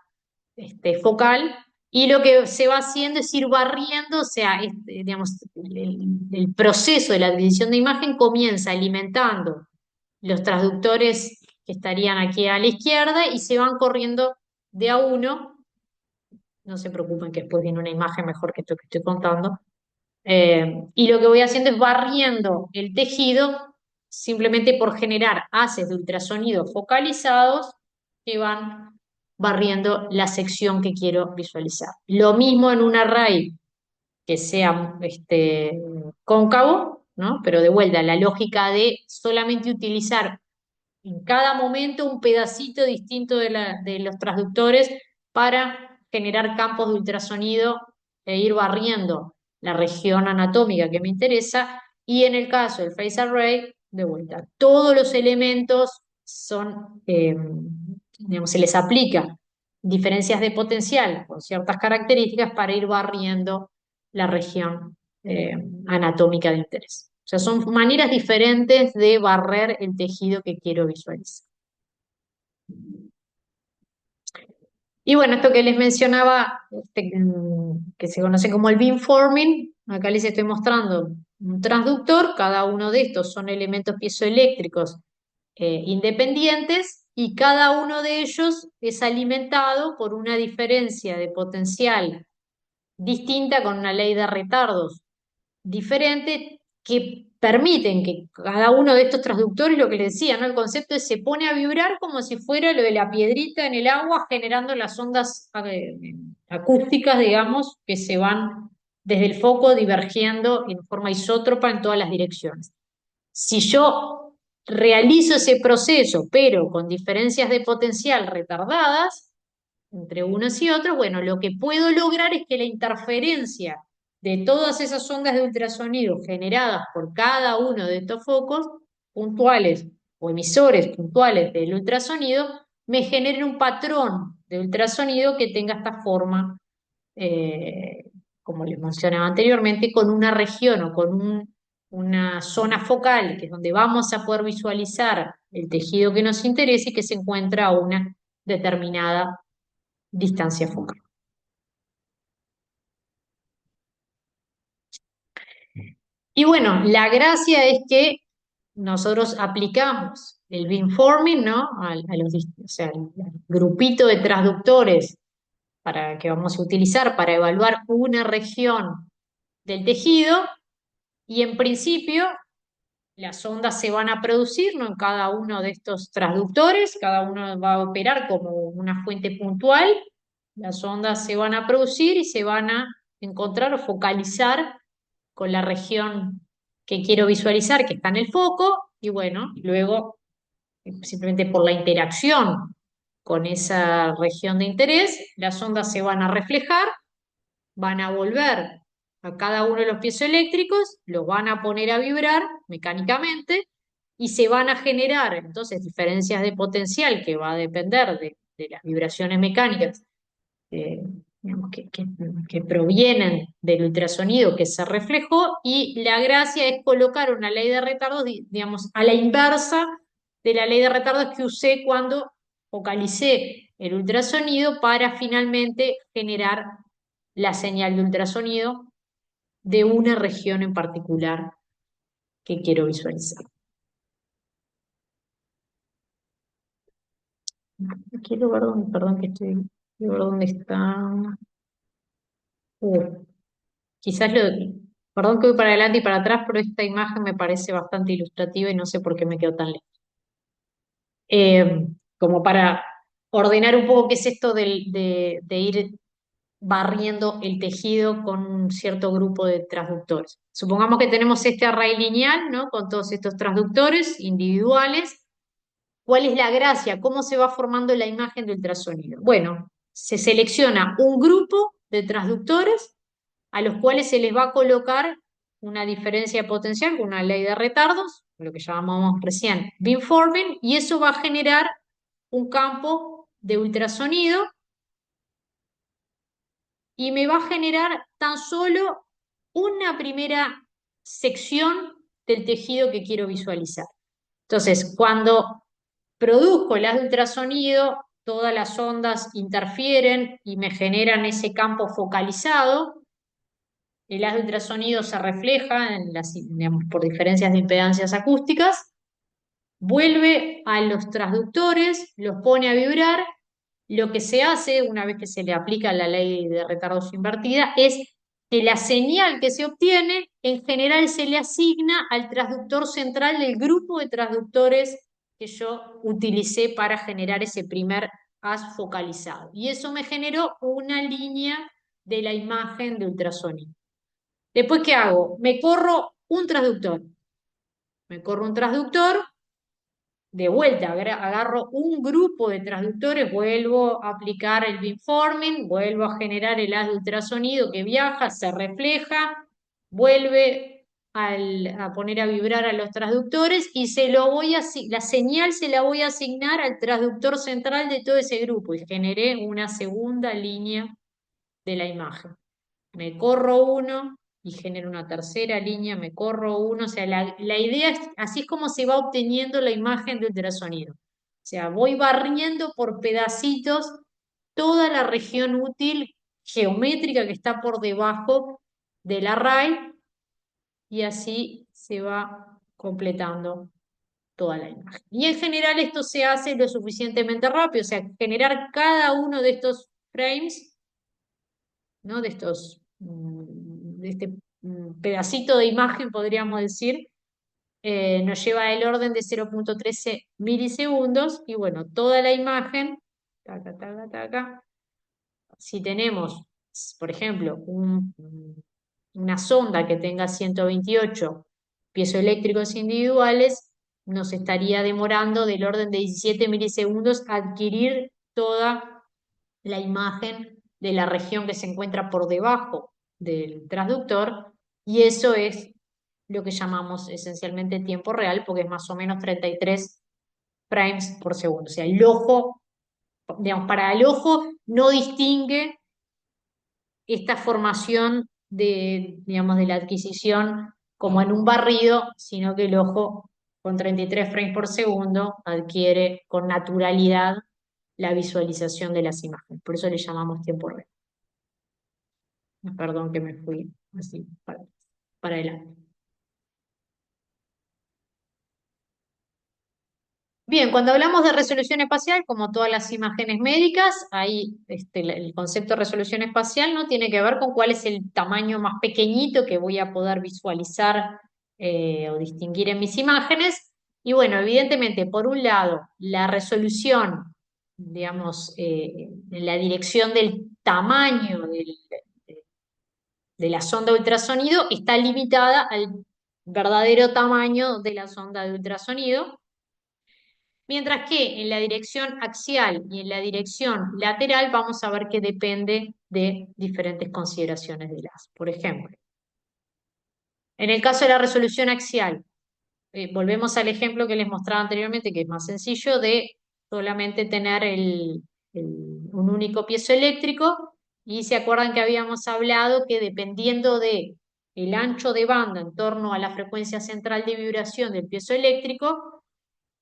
focal, y lo que se va haciendo es ir barriendo, o sea, digamos, el proceso de la adquisición de imagen comienza alimentando los transductores que estarían aquí a la izquierda y se van corriendo de a uno. No se preocupen que después viene una imagen mejor que esto que estoy contando. Y lo que voy haciendo es barriendo el tejido simplemente por generar haces de ultrasonido focalizados que van barriendo la sección que quiero visualizar. Lo mismo en un array que sea cóncavo, ¿no? Pero de vuelta, la lógica de solamente utilizar en cada momento un pedacito distinto de los transductores para generar campos de ultrasonido e ir barriendo la región anatómica que me interesa. Y en el caso del phase array, de vuelta, todos los elementos son, digamos, se les aplica diferencias de potencial con ciertas características para ir barriendo la región anatómica de interés. O sea, son maneras diferentes de barrer el tejido que quiero visualizar. Y bueno, esto que les mencionaba, que se conoce como el beamforming, acá les estoy mostrando un transductor, cada uno de estos son elementos piezoeléctricos independientes, y cada uno de ellos es alimentado por una diferencia de potencial distinta con una ley de retardos diferente que permiten que cada uno de estos transductores, lo que les decía, ¿no? El concepto es se pone a vibrar como si fuera lo de la piedrita en el agua, generando las ondas acústicas, digamos, que se van desde el foco divergiendo en forma isótropa en todas las direcciones. Si yo realizo ese proceso, pero con diferencias de potencial retardadas entre unos y otros, bueno, lo que puedo lograr es que la interferencia de todas esas ondas de ultrasonido generadas por cada uno de estos focos puntuales o emisores puntuales del ultrasonido me generen un patrón de ultrasonido que tenga esta forma, como les mencionaba anteriormente, con una región o con una zona focal, que es donde vamos a poder visualizar el tejido que nos interesa y que se encuentra a una determinada distancia focal. Y bueno, la gracia es que nosotros aplicamos el beamforming, ¿no? O sea, al grupito de transductores que vamos a utilizar para evaluar una región del tejido, y en principio las ondas se van a producir, ¿no? En cada uno de estos transductores, cada uno va a operar como una fuente puntual, las ondas se van a producir y se van a encontrar o focalizar con la región que quiero visualizar, que está en el foco, y bueno, luego simplemente por la interacción con esa región de interés, las ondas se van a reflejar, van a volver a cada uno de los piezoeléctricos, los van a poner a vibrar mecánicamente y se van a generar entonces diferencias de potencial que va a depender de las vibraciones mecánicas eh, digamos, que provienen del ultrasonido que se reflejó, y la gracia es colocar una ley de retardos, digamos, a la inversa de la ley de retardos que usé cuando focalicé el ultrasonido para finalmente generar la señal de ultrasonido de una región en particular que quiero visualizar. Quiero ver dónde, perdón que estoy, quiero ver dónde está. Uh, Quizás perdón que voy para adelante y para atrás, pero esta imagen me parece bastante ilustrativa y no sé por qué me quedo tan lejos. Como para ordenar un poco qué es esto de ir barriendo el tejido con un cierto grupo de transductores. Supongamos que tenemos este array lineal, ¿no? Con todos estos transductores individuales. ¿Cuál es la gracia? ¿Cómo se va formando la imagen de ultrasonido? Bueno, se selecciona un grupo de transductores a los cuales se les va a colocar una diferencia de potencial con una ley de retardos, lo que llamamos recién beamforming, y eso va a generar un campo de ultrasonido y me va a generar tan solo una primera sección del tejido que quiero visualizar. Entonces, cuando produzco el haz de ultrasonido, todas las ondas interfieren y me generan ese campo focalizado. El haz de ultrasonido se refleja en digamos, por diferencias de impedancias acústicas, vuelve a los transductores, los pone a vibrar. Lo que se hace una vez que se le aplica la ley de retardos invertida es que la señal que se obtiene en general se le asigna al transductor central del grupo de transductores que yo utilicé para generar ese primer haz focalizado. Y eso me generó una línea de la imagen de ultrasonido. Después, ¿qué hago? Me corro un transductor. Me corro un transductor, de vuelta, agarro un grupo de transductores, vuelvo a aplicar el beamforming, vuelvo a generar el haz de ultrasonido que viaja, se refleja, vuelve a poner a vibrar a los transductores y la señal se la voy a asignar al transductor central de todo ese grupo y generé una segunda línea de la imagen. Me corro uno y genero una tercera línea, me corro uno, o sea, la idea es, así es como se va obteniendo la imagen de ultrasonido. O sea, voy barriendo por pedacitos toda la región útil geométrica que está por debajo del array y así se va completando toda la imagen. Y en general esto se hace lo suficientemente rápido, o sea, generar cada uno de estos frames, ¿no? De este pedacito de imagen, podríamos decir, nos lleva el orden de 0,13 milisegundos y bueno, toda la imagen, taca, taca, taca, si tenemos, por ejemplo, una sonda que tenga 128 piezoeléctricos individuales, nos estaría demorando del orden de 17 milisegundos adquirir toda la imagen de la región que se encuentra por debajo del transductor, y eso es lo que llamamos esencialmente tiempo real, porque es más o menos 33 frames por segundo. O sea, el ojo, digamos, para el ojo no distingue esta formación digamos, de la adquisición como en un barrido, sino que el ojo con 33 frames por segundo adquiere con naturalidad la visualización de las imágenes. Por eso le llamamos tiempo real. Perdón que me fui así para adelante. Bien, cuando hablamos de resolución espacial, como todas las imágenes médicas, ahí el concepto de resolución espacial no tiene que ver con cuál es el tamaño más pequeñito que voy a poder visualizar o distinguir en mis imágenes. Y bueno, evidentemente, por un lado, la resolución, digamos, en la dirección del tamaño de la sonda de ultrasonido está limitada al verdadero tamaño de la sonda de ultrasonido, mientras que en la dirección axial y en la dirección lateral vamos a ver que depende de diferentes consideraciones de las. Por ejemplo, en el caso de la resolución axial, volvemos al ejemplo que les mostraba anteriormente, que es más sencillo, de solamente tener un único piezoeléctrico, y se acuerdan que habíamos hablado que dependiendo de el ancho de banda en torno a la frecuencia central de vibración del piezoeléctrico,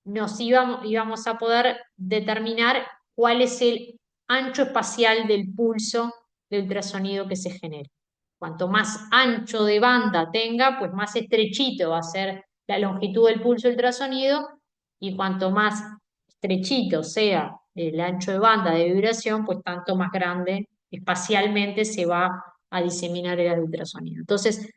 íbamos a poder determinar cuál es el ancho espacial del pulso de ultrasonido que se genera. Cuanto más ancho de banda tenga, pues más estrechito va a ser la longitud del pulso ultrasonido, y cuanto más estrechito sea el ancho de banda de vibración, pues tanto más grande espacialmente se va a diseminar el ultrasonido. Entonces,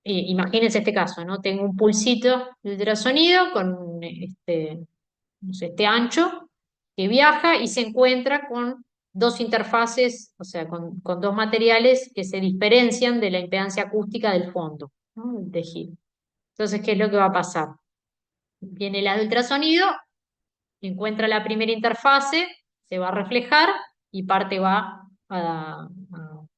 imagínense este caso, ¿no? Tengo un pulsito de ultrasonido con no sé, este ancho que viaja y se encuentra con dos interfaces, o sea, con dos materiales que se diferencian de la impedancia acústica del fondo, ¿no? Del tejido. Entonces, ¿qué es lo que va a pasar? Viene la de ultrasonido, encuentra la primera interfase, se va a reflejar y parte va a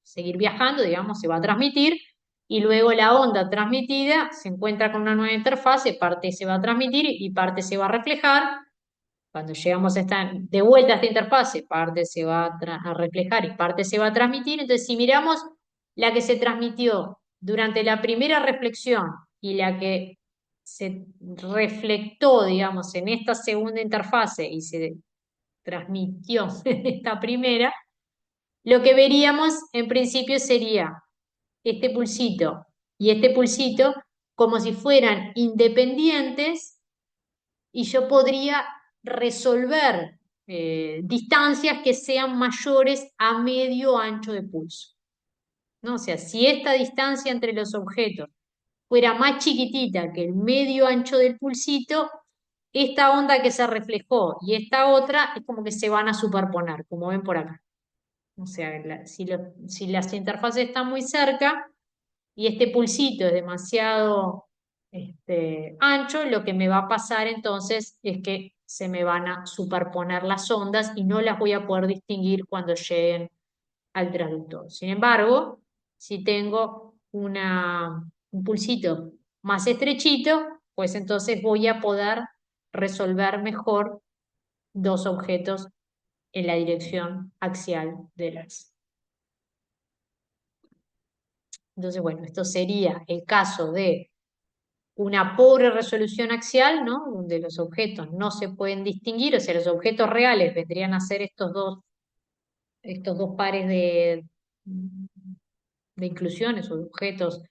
seguir viajando, digamos, se va a transmitir, y luego la onda transmitida se encuentra con una nueva interfase, parte se va a transmitir y parte se va a reflejar. Cuando llegamos de vuelta a esta interfase, parte se va a reflejar y parte se va a transmitir. Entonces, si miramos la que se transmitió durante la primera reflexión y la que se reflectó, digamos, en esta segunda interfase y se transmitió en esta primera, lo que veríamos en principio sería este pulsito y este pulsito como si fueran independientes, y yo podría resolver distancias que sean mayores a medio ancho de pulso, ¿no? O sea, si esta distancia entre los objetos fuera más chiquitita que el medio ancho del pulsito, esta onda que se reflejó y esta otra es como que se van a superponer, como ven por acá. O sea, si las interfaces están muy cerca y este pulsito es demasiado ancho, lo que me va a pasar entonces es que se me van a superponer las ondas y no las voy a poder distinguir cuando lleguen al traductor. Sin embargo, si tengo un pulsito más estrechito, pues entonces voy a poder resolver mejor dos objetos en la dirección axial de las. Entonces, bueno, esto sería el caso de una pobre resolución axial, ¿no? Donde los objetos no se pueden distinguir, o sea, los objetos reales vendrían a ser estos dos pares de inclusiones o de objetos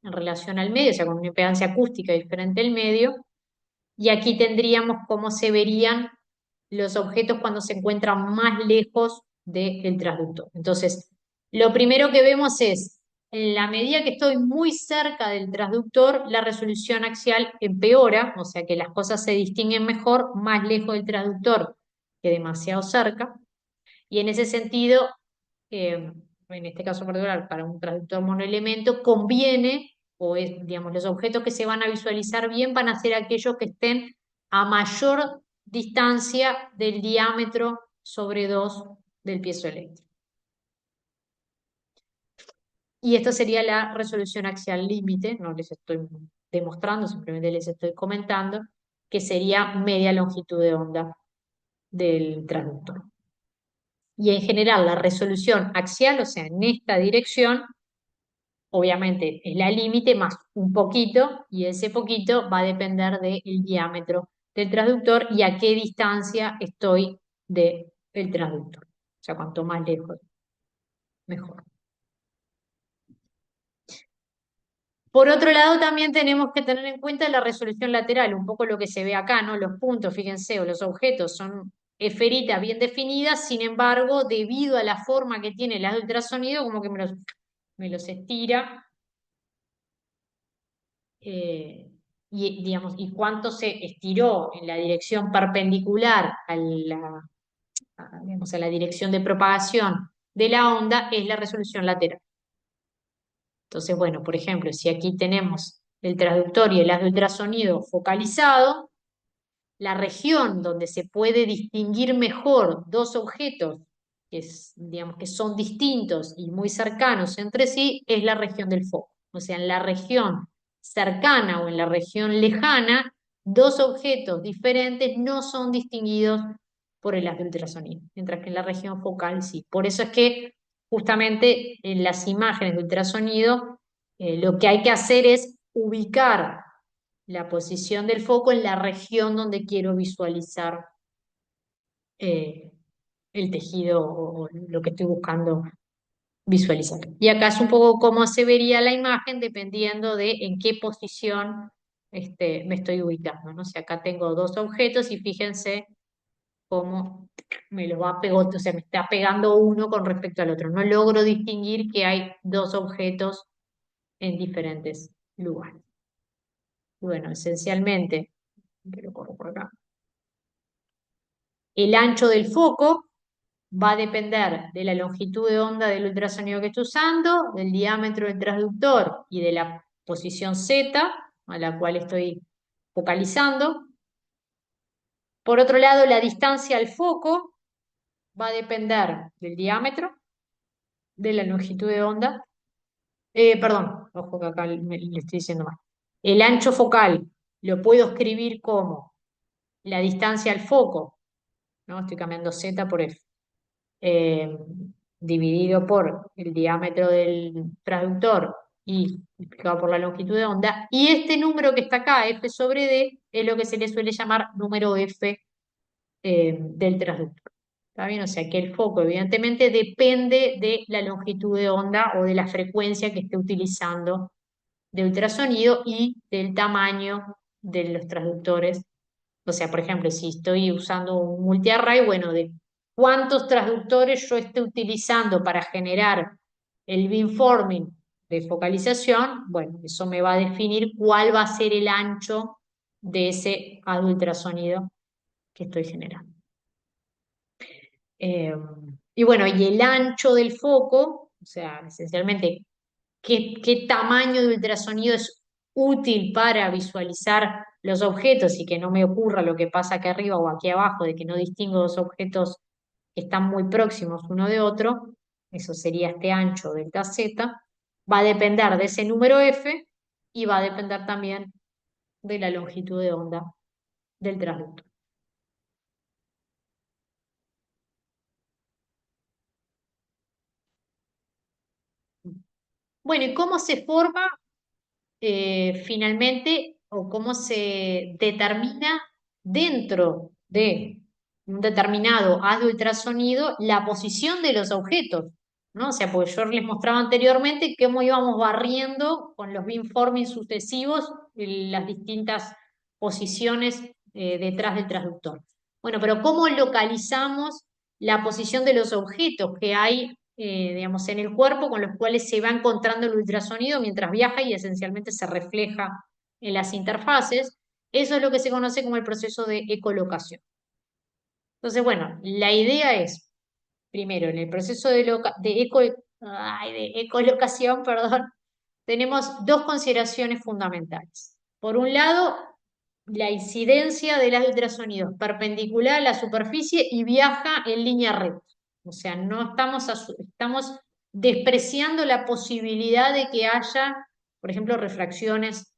en relación al medio, o sea, con una impedancia acústica diferente al medio, y aquí tendríamos cómo se verían los objetos cuando se encuentran más lejos del transductor. Entonces, lo primero que vemos es, en la medida que estoy muy cerca del transductor, la resolución axial empeora, o sea que las cosas se distinguen mejor más lejos del transductor que demasiado cerca. Y en ese sentido, en este caso particular, para un transductor monoelemento, conviene, o es, digamos, los objetos que se van a visualizar bien van a ser aquellos que estén a mayor distancia del diámetro sobre 2 del piezoeléctrico. Y esto sería la resolución axial límite, no les estoy demostrando, simplemente les estoy comentando, que sería media longitud de onda del transductor. Y en general la resolución axial, o sea, en esta dirección, obviamente es la límite más un poquito, y ese poquito va a depender del diámetro del transductor y a qué distancia estoy del transductor. O sea, cuanto más lejos, mejor. Por otro lado, también tenemos que tener en cuenta la resolución lateral, un poco lo que se ve acá, ¿no? Los puntos, fíjense, o los objetos son esferitas bien definidas, sin embargo, debido a la forma que tiene el ultrasonido, como que me los estira. Digamos, y cuánto se estiró en la dirección perpendicular digamos, a la dirección de propagación de la onda es la resolución lateral. Entonces, bueno, por ejemplo, si aquí tenemos el transductor y el haz de ultrasonido focalizado, la región donde se puede distinguir mejor dos objetos digamos, que son distintos y muy cercanos entre sí es la región del foco. O sea, en la región cercana o en la región lejana, dos objetos diferentes no son distinguidos por el haz de ultrasonido, mientras que en la región focal sí. Por eso es que justamente en las imágenes de ultrasonido lo que hay que hacer es ubicar la posición del foco en la región donde quiero visualizar eh, el tejido o lo que estoy buscando visualizar. Y acá es un poco cómo se vería la imagen dependiendo de en qué posición me estoy ubicando, ¿no? O sea, acá tengo dos objetos y fíjense cómo me lo va pegando, o sea, me está pegando uno con respecto al otro. No logro distinguir que hay dos objetos en diferentes lugares. Bueno, esencialmente, que lo corro por acá. El ancho del foco va a depender de la longitud de onda del ultrasonido que estoy usando, del diámetro del transductor y de la posición Z a la cual estoy focalizando. Por otro lado, la distancia al foco va a depender del diámetro, de la longitud de onda. Perdón, ojo que acá le estoy diciendo mal. El ancho focal lo puedo escribir como la distancia al foco, ¿no? Estoy cambiando Z por F. eh, Dividido por el diámetro del transductor y multiplicado por la longitud de onda. Y este número que está acá, F sobre D, es lo que se le suele llamar número F del transductor. ¿Está bien? O sea que el foco evidentemente depende de la longitud de onda o de la frecuencia que esté utilizando de ultrasonido y del tamaño de los transductores. O sea, por ejemplo, si estoy usando un multiarray, bueno, de cuántos transductores yo esté utilizando para generar el beamforming de focalización, bueno, eso me va a definir cuál va a ser el ancho de ese haz de ultrasonido que estoy generando. Eh, y bueno, y el ancho del foco, o sea, esencialmente qué tamaño de ultrasonido es útil para visualizar los objetos y que no me ocurra lo que pasa aquí arriba o aquí abajo, de que no distingo dos objetos que están muy próximos uno de otro, eso sería este ancho delta Z, va a depender de ese número F y va a depender también de la longitud de onda del transductor. Bueno, ¿y cómo se forma finalmente o cómo se determina dentro de un determinado haz de ultrasonido la posición de los objetos? ¿No? O sea, porque yo les mostraba anteriormente cómo íbamos barriendo con los beamforming sucesivos las distintas posiciones detrás del transductor. Bueno, pero ¿cómo localizamos la posición de los objetos que hay, digamos, en el cuerpo con los cuales se va encontrando el ultrasonido mientras viaja y esencialmente se refleja en las interfaces? Eso es lo que se conoce como el proceso de ecolocación. Entonces, bueno, la idea es, primero, en el proceso de ecolocación, perdón, tenemos dos consideraciones fundamentales. Por un lado, la incidencia de las ultrasonidos perpendicular a la superficie y viaja en línea recta. O sea, no estamos despreciando la posibilidad de que haya, por ejemplo, refracciones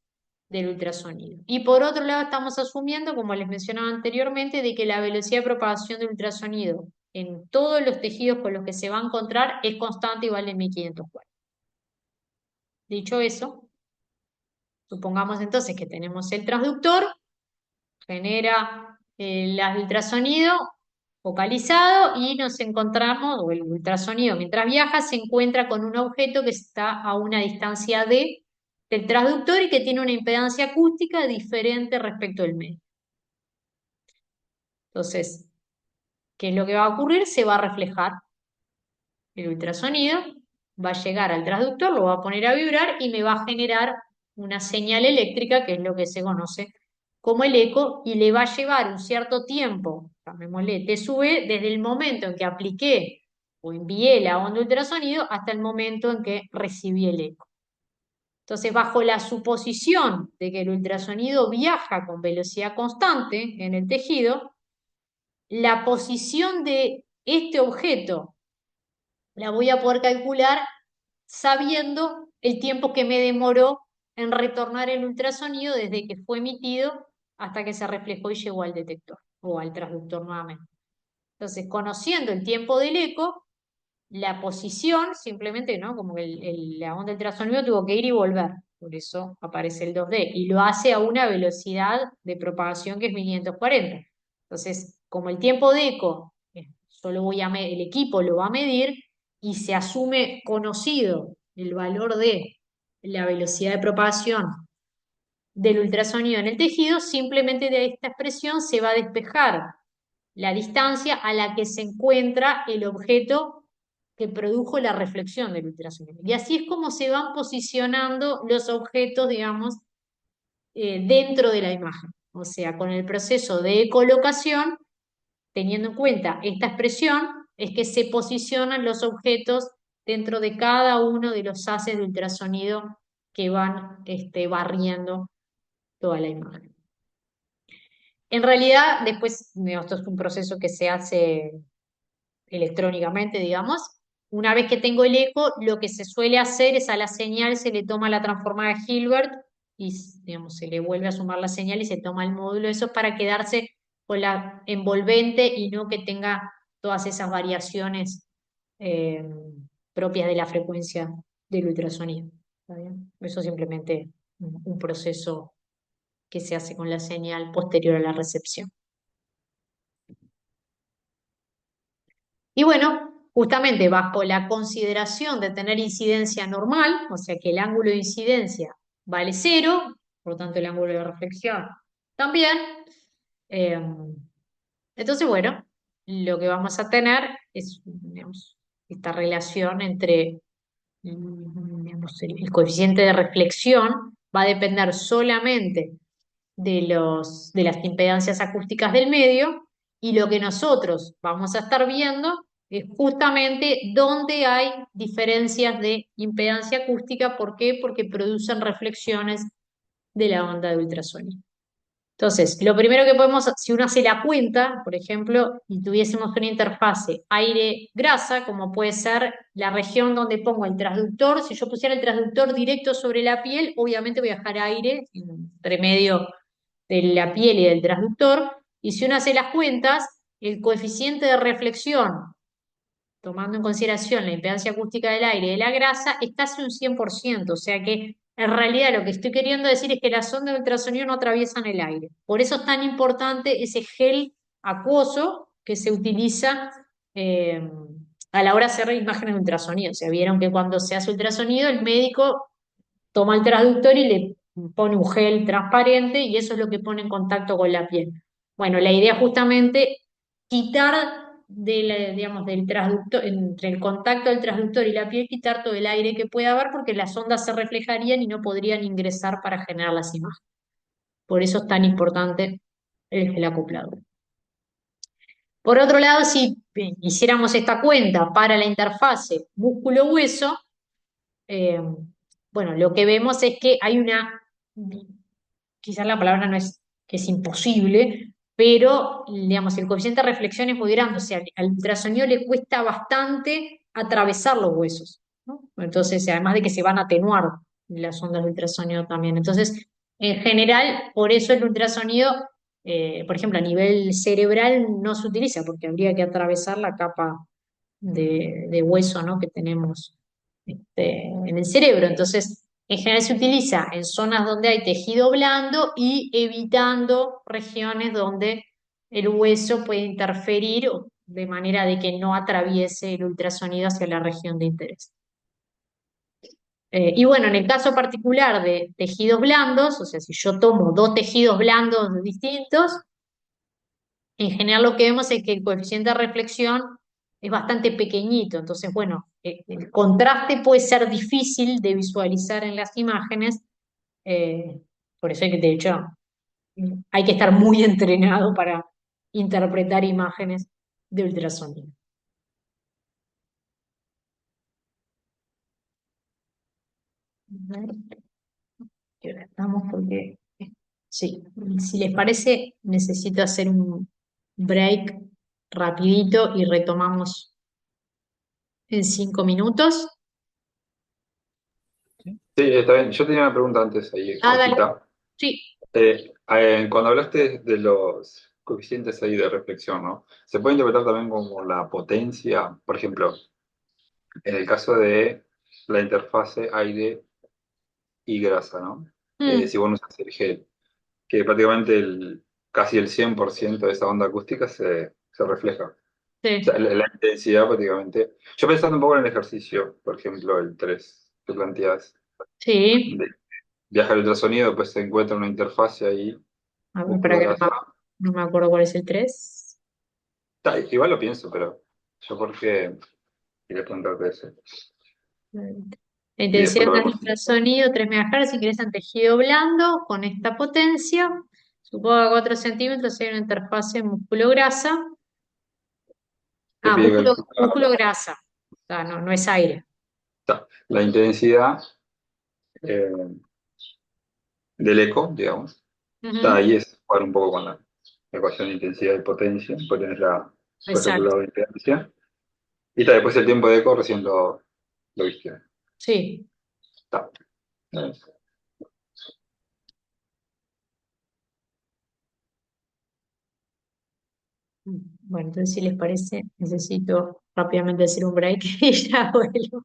del ultrasonido. Y por otro lado, estamos asumiendo, como les mencionaba anteriormente, de que la velocidad de propagación del ultrasonido en todos los tejidos con los que se va a encontrar es constante igual de 1540. Dicho eso, supongamos entonces que tenemos el transductor, genera el ultrasonido focalizado y nos encontramos, o el ultrasonido mientras viaja, se encuentra con un objeto que está a una distancia D del transductor y que tiene una impedancia acústica diferente respecto del medio. Entonces, ¿qué es lo que va a ocurrir? Se va a reflejar el ultrasonido, va a llegar al transductor, lo va a poner a vibrar y me va a generar una señal eléctrica, que es lo que se conoce como el eco, y le va a llevar un cierto tiempo, llamémosle T sub E, desde el momento en que apliqué o envié la onda ultrasonido hasta el momento en que recibí el eco. Entonces, bajo la suposición de que el ultrasonido viaja con velocidad constante en el tejido, la posición de este objeto la voy a poder calcular sabiendo el tiempo que me demoró en retornar el ultrasonido desde que fue emitido hasta que se reflejó y llegó al detector o al transductor nuevamente. Entonces, conociendo el tiempo del eco, la posición, simplemente, ¿no? Como que la onda ultrasonido tuvo que ir y volver, por eso aparece el 2D, y lo hace a una velocidad de propagación que es 1540. Entonces, como el tiempo de eco, solo el equipo lo va a medir y se asume conocido el valor de la velocidad de propagación del ultrasonido en el tejido, simplemente de esta expresión se va a despejar la distancia a la que se encuentra el objeto que produjo la reflexión del ultrasonido. Y así es como se van posicionando los objetos, digamos, dentro de la imagen. O sea, con el proceso de colocación, teniendo en cuenta esta expresión, es que se posicionan los objetos dentro de cada uno de los haces de ultrasonido que van barriendo toda la imagen. En realidad, después, digamos, esto es un proceso que se hace electrónicamente, digamos. Una vez que tengo el eco, lo que se suele hacer es a la señal se le toma la transformada de Hilbert y, digamos, se le vuelve a sumar la señal y se toma el módulo. Eso es para quedarse con la envolvente y no que tenga todas esas variaciones eh, propias de la frecuencia del ultrasonido. ¿Está bien? Eso es simplemente un proceso que se hace con la señal posterior a la recepción. Y bueno, justamente bajo la consideración de tener incidencia normal, o sea que el ángulo de incidencia vale cero, por lo tanto el ángulo de reflexión también. eh, entonces, bueno, lo que vamos a tener es, digamos, esta relación entre, digamos, el coeficiente de reflexión va a depender solamente de las impedancias acústicas del medio, y lo que nosotros vamos a estar viendo es justamente dónde hay diferencias de impedancia acústica. ¿Por qué? Porque producen reflexiones de la onda de ultrasonido. Entonces, lo primero que podemos, si uno hace la cuenta, por ejemplo, y tuviésemos una interfase aire-grasa, como puede ser la región donde pongo el transductor, si yo pusiera el transductor directo sobre la piel, obviamente voy a dejar aire entre medio de la piel y del transductor, y si uno hace las cuentas, el coeficiente de reflexión, tomando en consideración la impedancia acústica del aire y de la grasa, es casi un 100%, o sea que en realidad lo que estoy queriendo decir es que las ondas de ultrasonido no atraviesan el aire. Por eso es tan importante ese gel acuoso que se utiliza eh, a la hora de hacer imágenes de ultrasonido. O sea, vieron que cuando se hace ultrasonido, el médico toma el transductor y le pone un gel transparente y eso es lo que pone en contacto con la piel. Bueno, la idea justamente quitar digamos, del transductor, entre el contacto del transductor y la piel, quitar todo el aire que pueda haber porque las ondas se reflejarían y no podrían ingresar para generar las imágenes. Por eso es tan importante el acoplador. Por otro lado, si hiciéramos esta cuenta para la interfase músculo-hueso, eh, bueno, lo que vemos es que hay quizás la palabra no es que es imposible, pero digamos, el coeficiente de reflexión es muy grande, o sea, al ultrasonido le cuesta bastante atravesar los huesos, ¿no? Entonces, además de que se van a atenuar las ondas de ultrasonido también. Entonces, en general, por eso el ultrasonido, por ejemplo, a nivel cerebral no se utiliza, porque habría que atravesar la capa de hueso, ¿no? que tenemos en el cerebro. Entonces, en general se utiliza en zonas donde hay tejido blando y evitando regiones donde el hueso puede interferir de manera de que no atraviese el ultrasonido hacia la región de interés. Y bueno, en el caso particular de tejidos blandos, o sea, si yo tomo dos tejidos blandos distintos, en general lo que vemos es que el coeficiente de reflexión es bastante pequeñito, entonces, bueno, el contraste puede ser difícil de visualizar en las imágenes, eh, por eso hay que, de hecho, hay que estar muy entrenado para interpretar imágenes de ultrasonido. ¿Qué hora estamos? Porque sí, si les parece, necesito hacer un break rapidito y retomamos en 5 minutos.
Sí, está bien. Yo tenía una pregunta antes ahí,
Ah, dale.
cortita.
Sí.
Cuando hablaste de los coeficientes ahí de reflexión, ¿no? Se puede interpretar también como la potencia, por ejemplo, en el caso de la interfase aire y grasa, ¿no?
Mm,
Si vos no usas el gel, que prácticamente casi el 100% de esa onda acústica se refleja. O sea,
sí.
la intensidad prácticamente. Yo pensando un poco en el ejercicio, por ejemplo, el 3 que planteas,
Sí.
de viaja el ultrasonido, pues se encuentra una interfase ahí,
A ver, para que
músculo-grasa.
no me acuerdo cuál es el 3.
Igual lo pienso, pero yo porque quería preguntarte eso.
La
Y
intensidad
después lo
del
vemos.
ultrasonido, 3 MHz, ingresa en tejido blando con esta potencia. Supongo que 4 centímetros hay una interfase músculo-grasa.
Te
Ah,
pide
músculo-grasa. O sea, no, no es aire.
la intensidad eh, del eco, digamos.
Ujú.
Ahí es jugar un poco con la ecuación de intensidad y potencia, pues tenés puedes calcular
Exacto.
la impedancia. Y después el tiempo de eco recién lo viste.
Sí.
Está. Eh,
Bueno, entonces si les parece, necesito rápidamente hacer un break y ya vuelvo.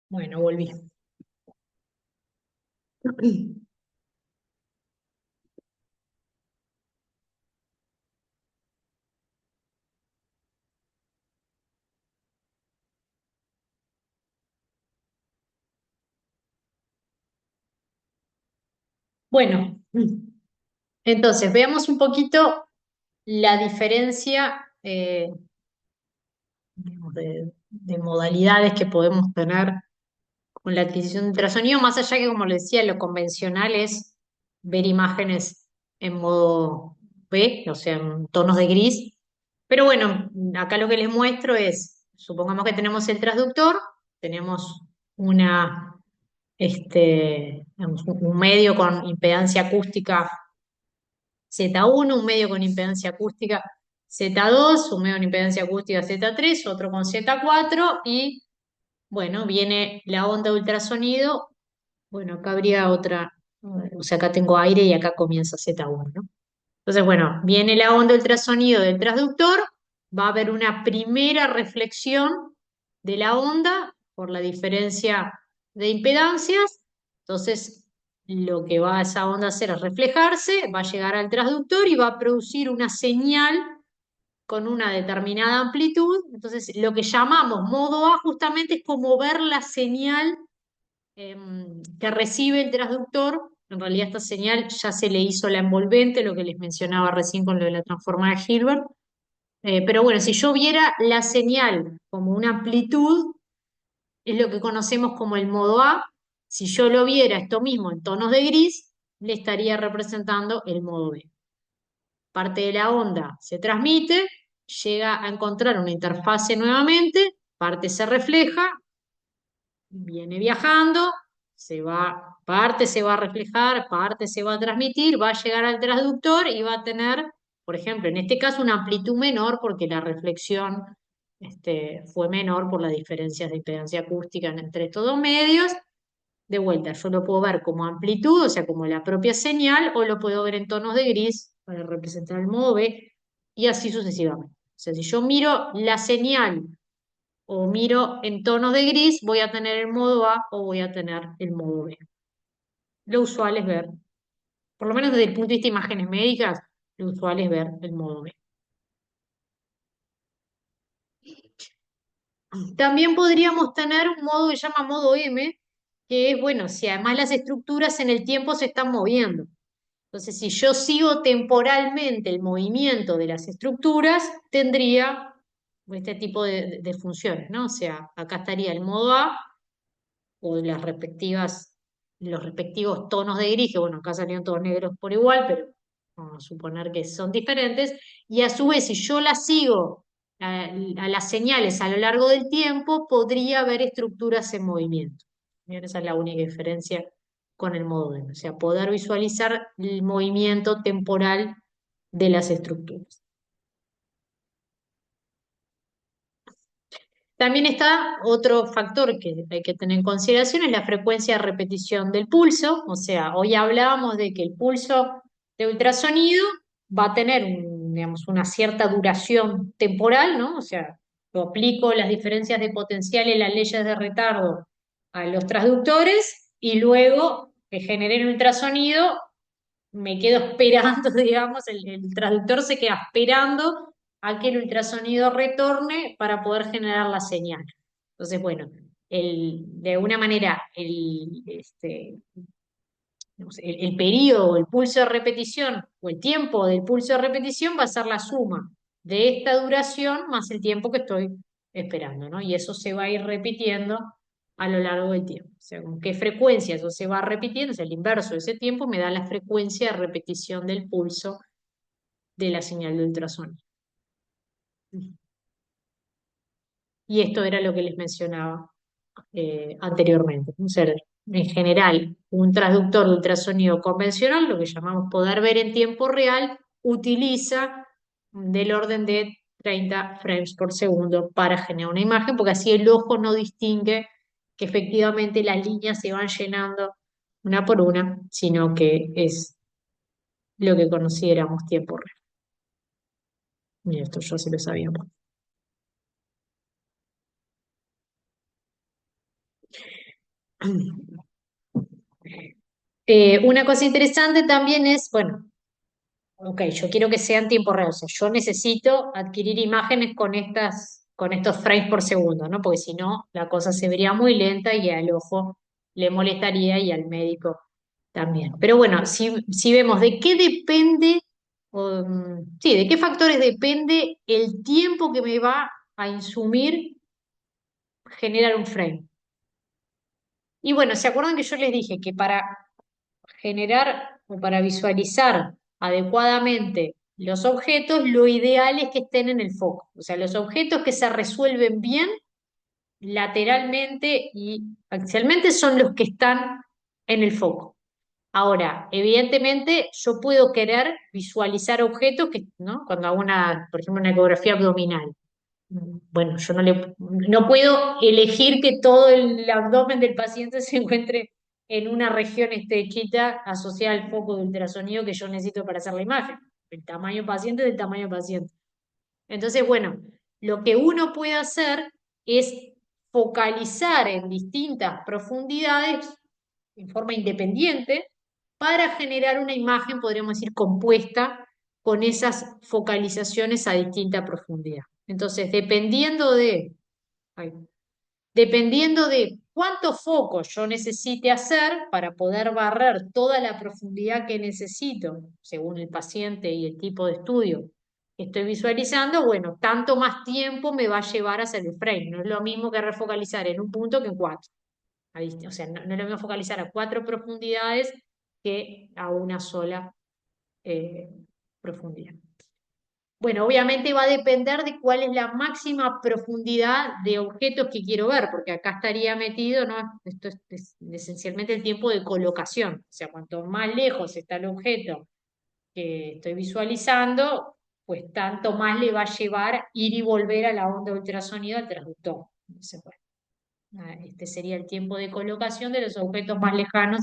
Bueno, volví. Bueno, entonces veamos un poquito la diferencia digamos, de modalidades que podemos tener con la adquisición de ultrasonido, más allá que, como les decía, lo convencional es ver imágenes en modo B, o sea, en tonos de gris. Pero bueno, acá lo que les muestro es, supongamos que tenemos el transductor, tenemos una, digamos, un medio con impedancia acústica Z1, un medio con impedancia acústica Z2, un medio con impedancia acústica Z3, otro con Z4 y bueno, viene la onda de ultrasonido. Bueno, acá habría otra, o sea, acá tengo aire y acá comienza Z1, ¿no? Entonces, bueno, viene la onda de ultrasonido del transductor, va a haber una primera reflexión de la onda por la diferencia de impedancias. Entonces, lo que va a esa onda a hacer es reflejarse, va a llegar al transductor y va a producir una señal con una determinada amplitud. Entonces, lo que llamamos modo A justamente es como ver la señal que recibe el transductor. En realidad esta señal ya se le hizo la envolvente, lo que les mencionaba recién con lo de la transformada de Hilbert. Pero bueno, si yo viera la señal como una amplitud, es lo que conocemos como el modo A. Si yo lo viera esto mismo en tonos de gris, le estaría representando el modo B. Parte de la onda se transmite, llega a encontrar una interfase nuevamente, parte se refleja, viene viajando, parte se va a reflejar, parte se va a transmitir, va a llegar al transductor y va a tener, por ejemplo, en este caso una amplitud menor porque la reflexión fue menor por las diferencias de impedancia acústica entre estos dos medios. De vuelta, yo lo puedo ver como amplitud, o sea, como la propia señal, o lo puedo ver en tonos de gris para representar el modo B, y así sucesivamente. O sea, si yo miro la señal o miro en tonos de gris, voy a tener el modo A o voy a tener el modo B. Lo usual es ver, por lo menos desde el punto de vista de imágenes médicas, lo usual es ver el modo B. También podríamos tener un modo que se llama modo M, que es, bueno, si además las estructuras en el tiempo se están moviendo. Entonces, si yo sigo temporalmente el movimiento de las estructuras, tendría este tipo de funciones, ¿no? O sea, acá estaría el modo A o los respectivos tonos de gris, que bueno, acá salieron todos negros por igual, pero vamos a suponer que son diferentes, y a su vez, si yo las sigo a las señales a lo largo del tiempo, podría haber estructuras en movimiento. Bien, esa es la única diferencia con el modo M, o sea, poder visualizar el movimiento temporal de las estructuras. También está otro factor que hay que tener en consideración, es la frecuencia de repetición del pulso. O sea, hoy hablábamos de que el pulso de ultrasonido va a tener digamos, una cierta duración temporal, ¿no? O sea, yo aplico las diferencias de potencial y las leyes de retardo a los transductores y luego que genere el ultrasonido, me quedo esperando, digamos, el traductor se queda esperando a que el ultrasonido retorne para poder generar la señal. Entonces, bueno, de alguna manera digamos, el periodo o el pulso de repetición o el tiempo del pulso de repetición va a ser la suma de esta duración más el tiempo que estoy esperando, ¿no? Y eso se va a ir repitiendo a lo largo del tiempo. O sea, con qué frecuencia eso se va repitiendo, o sea, el inverso de ese tiempo me da la frecuencia de repetición del pulso de la señal de ultrasonido. Y esto era lo que les mencionaba anteriormente. O sea, en general, un transductor de ultrasonido convencional, lo que llamamos poder ver en tiempo real, utiliza del orden de 30 frames por segundo para generar una imagen, porque así el ojo no distingue que efectivamente las líneas se van llenando una por una, sino que es lo que consideramos tiempo real. Y esto ya se lo sabíamos. Una cosa interesante también es, bueno, ok, yo quiero que sea en tiempo real, o sea, yo necesito adquirir imágenes con estos frames por segundo, ¿no? Porque si no, la cosa se vería muy lenta y al ojo le molestaría y al médico también. Pero bueno, si vemos de qué depende, sí, de qué factores depende el tiempo que me va a insumir generar un frame. Y bueno, ¿se acuerdan que yo les dije que para generar o para visualizar adecuadamente los objetos, lo ideal es que estén en el foco? O sea, los objetos que se resuelven bien lateralmente y axialmente son los que están en el foco. Ahora, evidentemente, yo puedo querer visualizar objetos que, ¿no? Cuando hago una, por ejemplo, una ecografía abdominal. Bueno, yo no puedo elegir que todo el abdomen del paciente se encuentre en una región estrechita asociada al foco de ultrasonido que yo necesito para hacer la imagen. El tamaño paciente es del tamaño paciente. Entonces, bueno, lo que uno puede hacer es focalizar en distintas profundidades en forma independiente para generar una imagen, podríamos decir, compuesta con esas focalizaciones a distinta profundidad. Entonces, ay, dependiendo de cuántos focos yo necesite hacer para poder barrer toda la profundidad que necesito, según el paciente y el tipo de estudio que estoy visualizando, bueno, tanto más tiempo me va a llevar a hacer el frame. No es lo mismo que refocalizar en un punto que en cuatro. O sea, no es lo mismo focalizar a cuatro profundidades que a una sola eh, profundidad. Bueno, obviamente va a depender de cuál es la máxima profundidad de objetos que quiero ver, porque acá estaría metido, ¿no? Esto es esencialmente el tiempo de colocación. O sea, cuanto más lejos está el objeto que estoy visualizando, pues tanto más le va a llevar ir y volver a la onda de ultrasonido al transductor. Entonces, bueno, este sería el tiempo de colocación de los objetos más lejanos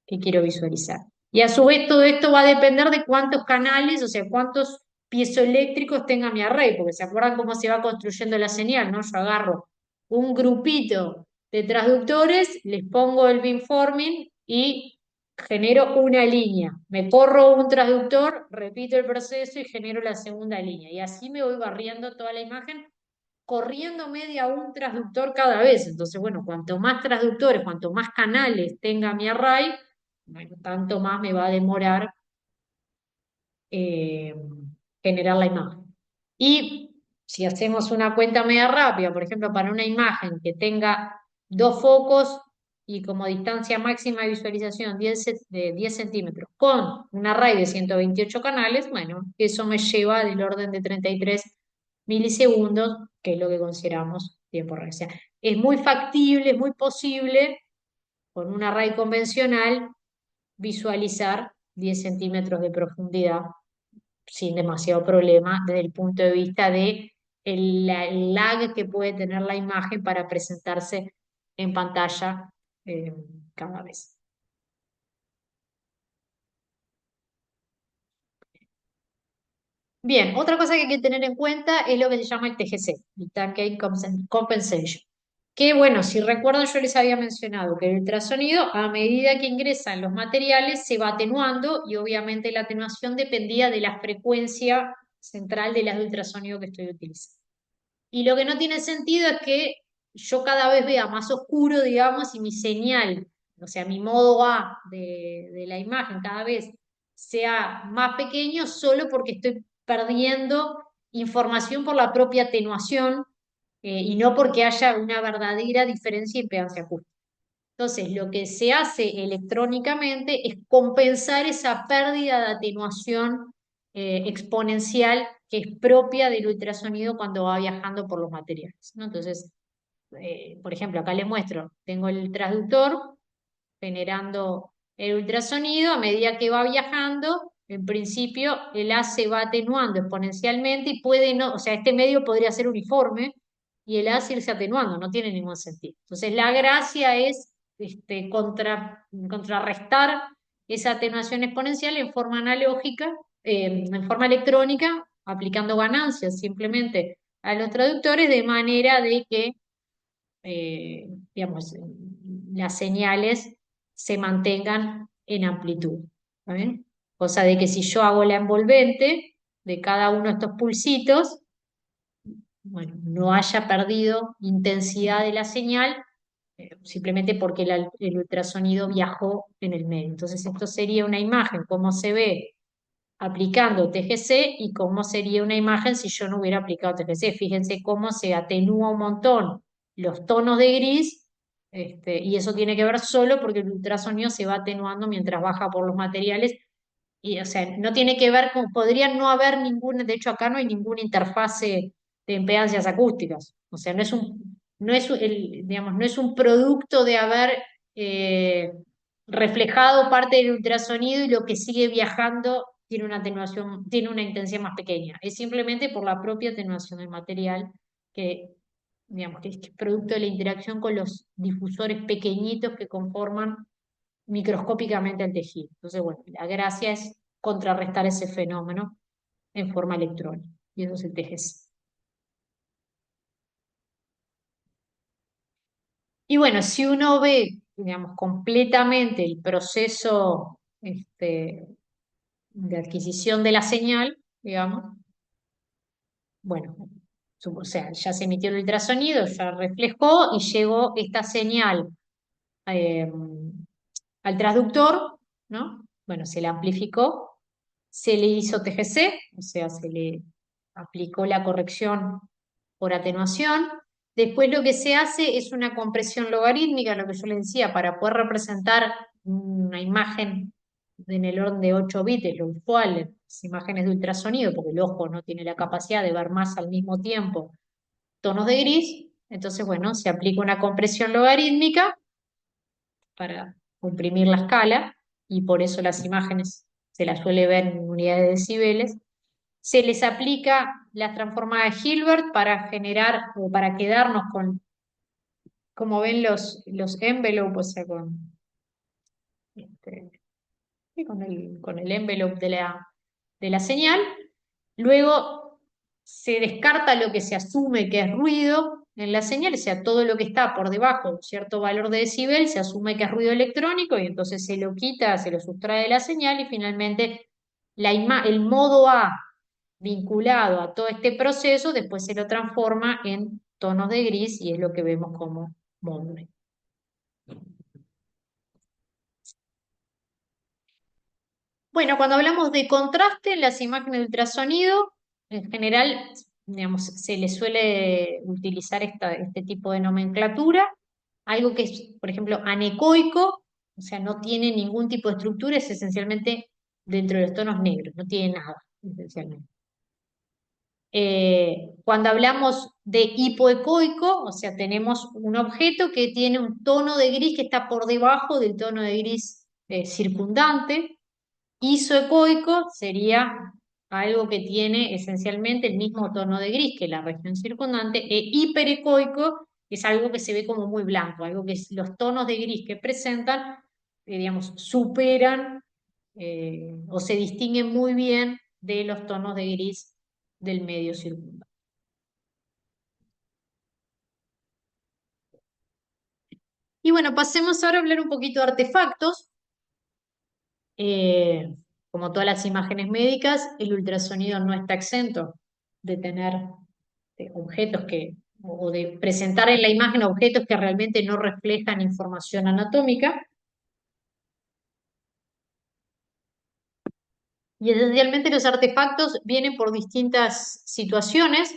que quiero visualizar. Y a su vez todo esto va a depender de cuántos canales, o sea, cuántos piezoeléctricos tenga mi array, porque se acuerdan cómo se va construyendo la señal, ¿no? Yo agarro un grupito de transductores, les pongo el beamforming y genero una línea. Me corro un transductor, repito el proceso y genero la segunda línea. Y así me voy barriendo toda la imagen corriéndome de a un transductor cada vez. Entonces, bueno, cuanto más transductores, cuanto más canales tenga mi array, bueno, tanto más me va a demorar eh, generar la imagen. Y si hacemos una cuenta media rápida, por ejemplo, para una imagen que tenga dos focos y como distancia máxima de visualización de 10 centímetros con un array de 128 canales, bueno, eso me lleva del orden de 33 milisegundos, que es lo que consideramos tiempo real. O sea, es muy factible, es muy posible con un array convencional visualizar 10 centímetros de profundidad sin demasiado problema desde el punto de vista de el lag que puede tener la imagen para presentarse en pantalla eh, cada vez. Bien, otra cosa que hay que tener en cuenta es lo que se llama el TGC, el Time Gate Compensation. Que bueno, si recuerdan, yo les había mencionado que el ultrasonido, a medida que ingresan los materiales, se va atenuando y obviamente la atenuación dependía de la frecuencia central de las de ultrasonido que estoy utilizando. Y lo que no tiene sentido es que yo cada vez vea más oscuro, digamos, y mi señal, o sea, mi modo A de la imagen cada vez sea más pequeño solo porque estoy perdiendo información por la propia atenuación y no porque haya una verdadera diferencia de impedancia acústica. Entonces, lo que se hace electrónicamente es compensar esa pérdida de atenuación exponencial que es propia del ultrasonido cuando va viajando por los materiales, ¿no? Entonces, por ejemplo, acá les muestro, tengo el transductor generando el ultrasonido, a medida que va viajando, en principio el haz se va atenuando exponencialmente y puede no, o sea, este medio podría ser uniforme y el haz irse atenuando, no tiene ningún sentido. Entonces, la gracia es contrarrestar esa atenuación exponencial en forma analógica, en forma electrónica, aplicando ganancias simplemente a los traductores de manera de que digamos, las señales se mantengan en amplitud. ¿Está bien? Cosa de que si yo hago la envolvente de cada uno de estos pulsitos, bueno, no haya perdido intensidad de la señal simplemente porque el ultrasonido viajó en el medio. Entonces, esto sería una imagen, cómo se ve aplicando TGC y cómo sería una imagen si yo no hubiera aplicado TGC. Fíjense cómo se atenúa un montón los tonos de gris, y eso tiene que ver solo porque el ultrasonido se va atenuando mientras baja por los materiales. Y, o sea, no tiene que ver con, podría no haber ninguna, de hecho acá no hay ninguna interfase de impedancias acústicas. O sea, digamos, no es un producto de haber eh, reflejado parte del ultrasonido y lo que sigue viajando tiene una atenuación, tiene una intensidad más pequeña. Es simplemente por la propia atenuación del material que, digamos, que es producto de la interacción con los difusores pequeñitos que conforman microscópicamente el tejido. Entonces, bueno, la gracia es contrarrestar ese fenómeno en forma electrónica. Y eso es el TGC. Y bueno, si uno ve, digamos, completamente el proceso de adquisición de la señal, digamos, bueno, o sea, ya se emitió el ultrasonido, ya reflejó y llegó esta señal eh, al transductor, ¿no? Bueno, se la amplificó, se le hizo TGC, o sea, se le aplicó la corrección por atenuación. Después lo que se hace es una compresión logarítmica, lo que yo le decía, para poder representar una imagen en el orden de 8 bits, lo usual en las imágenes de ultrasonido, porque el ojo no tiene la capacidad de ver más al mismo tiempo tonos de gris. Entonces, bueno, se aplica una compresión logarítmica para comprimir la escala, y por eso las imágenes se las suele ver en unidades de decibeles. Se les aplica la transformada de Hilbert para generar o para quedarnos con, como ven los envelopes, o sea, este, sí, con el envelope de la señal. Luego se descarta lo que se asume que es ruido en la señal, o sea, todo lo que está por debajo de un cierto valor de decibel se asume que es ruido electrónico y entonces se lo quita, se lo sustrae de la señal y finalmente el modo A vinculado a todo este proceso después se lo transforma en tonos de gris y es lo que vemos como módulo. Bueno, cuando hablamos de contraste en las imágenes de ultrasonido, en general, digamos, se le suele utilizar este tipo de nomenclatura. Algo que es, por ejemplo, anecoico, o sea, no tiene ningún tipo de estructura, es esencialmente dentro de los tonos negros, no tiene nada, esencialmente. Cuando hablamos de hipoecoico, o sea, tenemos un objeto que tiene un tono de gris que está por debajo del tono de gris circundante. Isoecoico sería algo que tiene esencialmente el mismo tono de gris que la región circundante, e hiperecoico es algo que se ve como muy blanco, algo que los tonos de gris que presentan, digamos, superan o se distinguen muy bien de los tonos de gris del medio circundante. Y bueno, pasemos ahora a hablar un poquito de artefactos. Eh, Como todas las imágenes médicas, el ultrasonido no está exento de tener objetos o de presentar en la imagen objetos que realmente no reflejan información anatómica. Y esencialmente los artefactos vienen por distintas situaciones.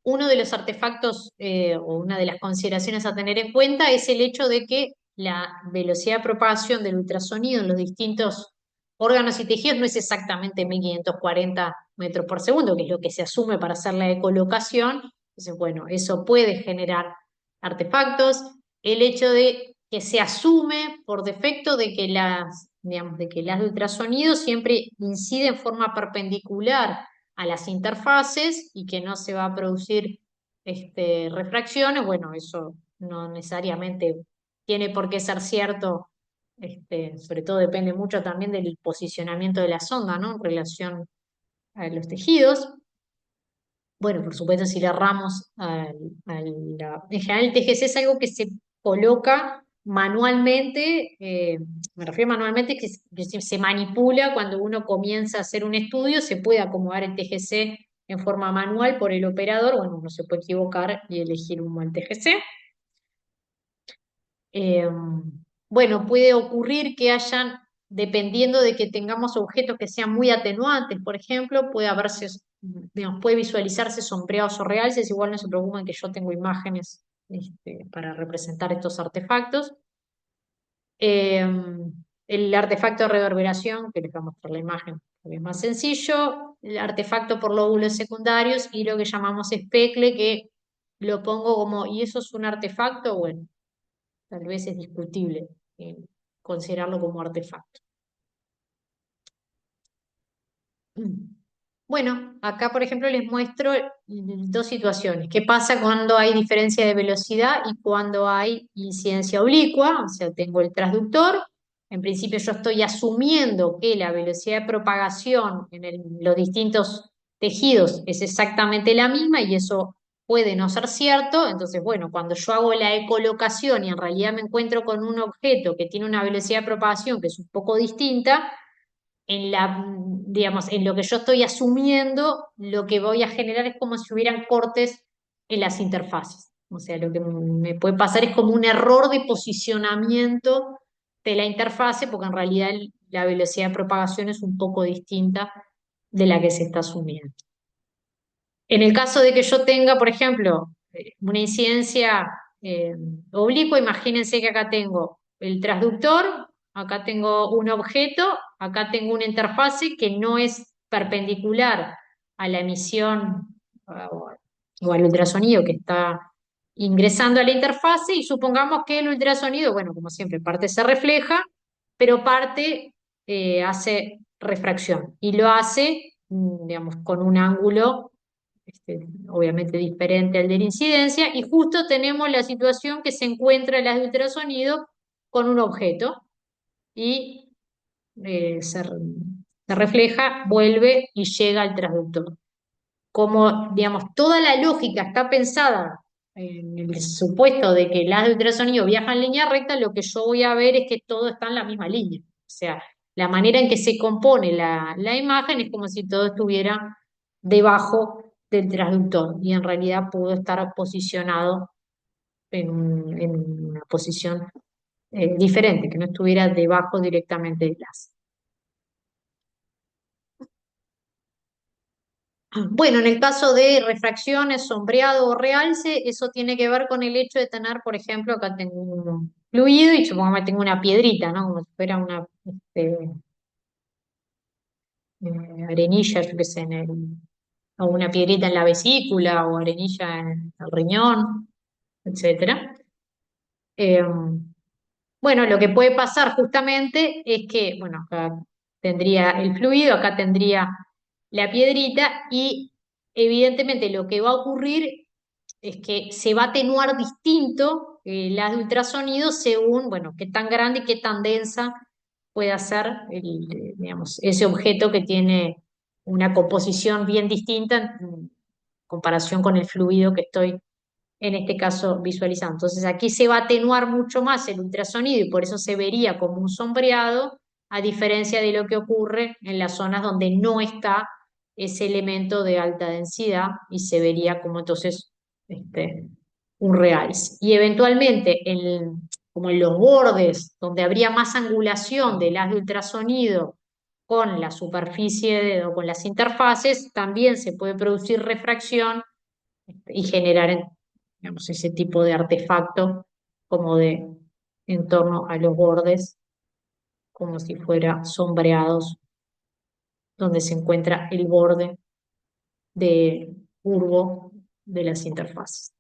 Uno de los artefactos o una de las consideraciones a tener en cuenta es el hecho de que la velocidad de propagación del ultrasonido en los distintos órganos y tejidos no es exactamente 1540 metros por segundo, que es lo que se asume para hacer la ecolocación. Entonces, bueno, eso puede generar artefactos. El hecho de que se asume por defecto de que digamos, de que las de ultrasonido siempre inciden en forma perpendicular a las interfaces y que no se va a producir refracciones, bueno, eso no necesariamente tiene por qué ser cierto, sobre todo depende mucho también del posicionamiento de la sonda, ¿no? En relación a los tejidos. Bueno, por supuesto, si le erramos en general el TGC es algo que se coloca manualmente, me refiero manualmente que se manipula cuando uno comienza a hacer un estudio, se puede acomodar el TGC en forma manual por el operador, bueno, uno se puede equivocar y elegir un mal TGC. Eh, bueno, puede ocurrir que hayan, dependiendo de que tengamos objetos que sean muy atenuantes, por ejemplo, puede haberse, digamos, puede visualizarse sombreados o realces, igual no se preocupen que yo tengo imágenes para representar estos artefactos. Eh, el artefacto de reverberación, que les voy a mostrar la imagen, porque es más sencillo, el artefacto por lóbulos secundarios y lo que llamamos especle, que lo pongo como, ¿y eso es un artefacto? Bueno, tal vez es discutible considerarlo como artefacto. Bueno, acá por ejemplo les muestro dos situaciones. ¿Qué pasa cuando hay diferencia de velocidad y cuando hay incidencia oblicua? O sea, tengo el transductor. En principio yo estoy asumiendo que la velocidad de propagación en los distintos tejidos es exactamente la misma y eso puede no ser cierto. Entonces, bueno, cuando yo hago la ecolocación y en realidad me encuentro con un objeto que tiene una velocidad de propagación que es un poco distinta, digamos, en lo que yo estoy asumiendo, lo que voy a generar es como si hubieran cortes en las interfaces. O sea, lo que me puede pasar es como un error de posicionamiento de la interfase, porque en realidad la velocidad de propagación es un poco distinta de la que se está asumiendo. En el caso de que yo tenga, por ejemplo, una incidencia eh, oblicua, imagínense que acá tengo el transductor, acá tengo un objeto, acá tengo una interfase que no es perpendicular a la emisión o al ultrasonido que está ingresando a la interfase y supongamos que el ultrasonido, bueno, como siempre, parte se refleja, pero parte hace refracción y lo hace, digamos, con un ángulo obviamente diferente al de la incidencia, y justo tenemos la situación que se encuentra las de ultrasonido con un objeto y se refleja, vuelve y llega al transductor. Como, digamos, toda la lógica está pensada en el supuesto de que las de ultrasonido viajan en línea recta, lo que yo voy a ver es que todo está en la misma línea. O sea, la manera en que se compone la imagen es como si todo estuviera debajo del transductor y en realidad pudo estar posicionado en una posición diferente, que no estuviera debajo directamente del láser. Bueno, en el caso de refracciones, sombreado o realce, eso tiene que ver con el hecho de tener, por ejemplo, acá tengo un fluido y supongamos que tengo una piedrita, ¿no? Como si fuera una arenilla, yo qué sé, o una piedrita en la vesícula o arenilla en el riñón, etcétera. Eh, bueno, lo que puede pasar justamente es que, bueno, acá tendría el fluido, acá tendría la piedrita y evidentemente lo que va a ocurrir es que se va a atenuar distinto la de ultrasonido según, bueno, qué tan grande y qué tan densa pueda ser digamos, ese objeto que tiene una composición bien distinta en comparación con el fluido que estoy en este caso visualizando. Entonces aquí se va a atenuar mucho más el ultrasonido y por eso se vería como un sombreado, a diferencia de lo que ocurre en las zonas donde no está ese elemento de alta densidad y se vería como entonces este, un realce. Y eventualmente, como en los bordes, donde habría más angulación del haz de ultrasonido con la superficie o con las interfaces, también se puede producir refracción y generar, digamos, ese tipo de artefacto como de en torno a los bordes, como si fuera sombreados, donde se encuentra el borde de curvo de las interfaces.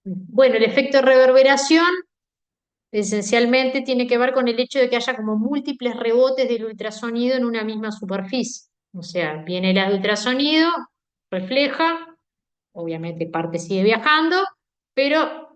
Bueno, el efecto de reverberación esencialmente tiene que ver con el hecho de que haya como múltiples rebotes del ultrasonido en una misma superficie. O sea, viene el ultrasonido, refleja, obviamente parte sigue viajando, pero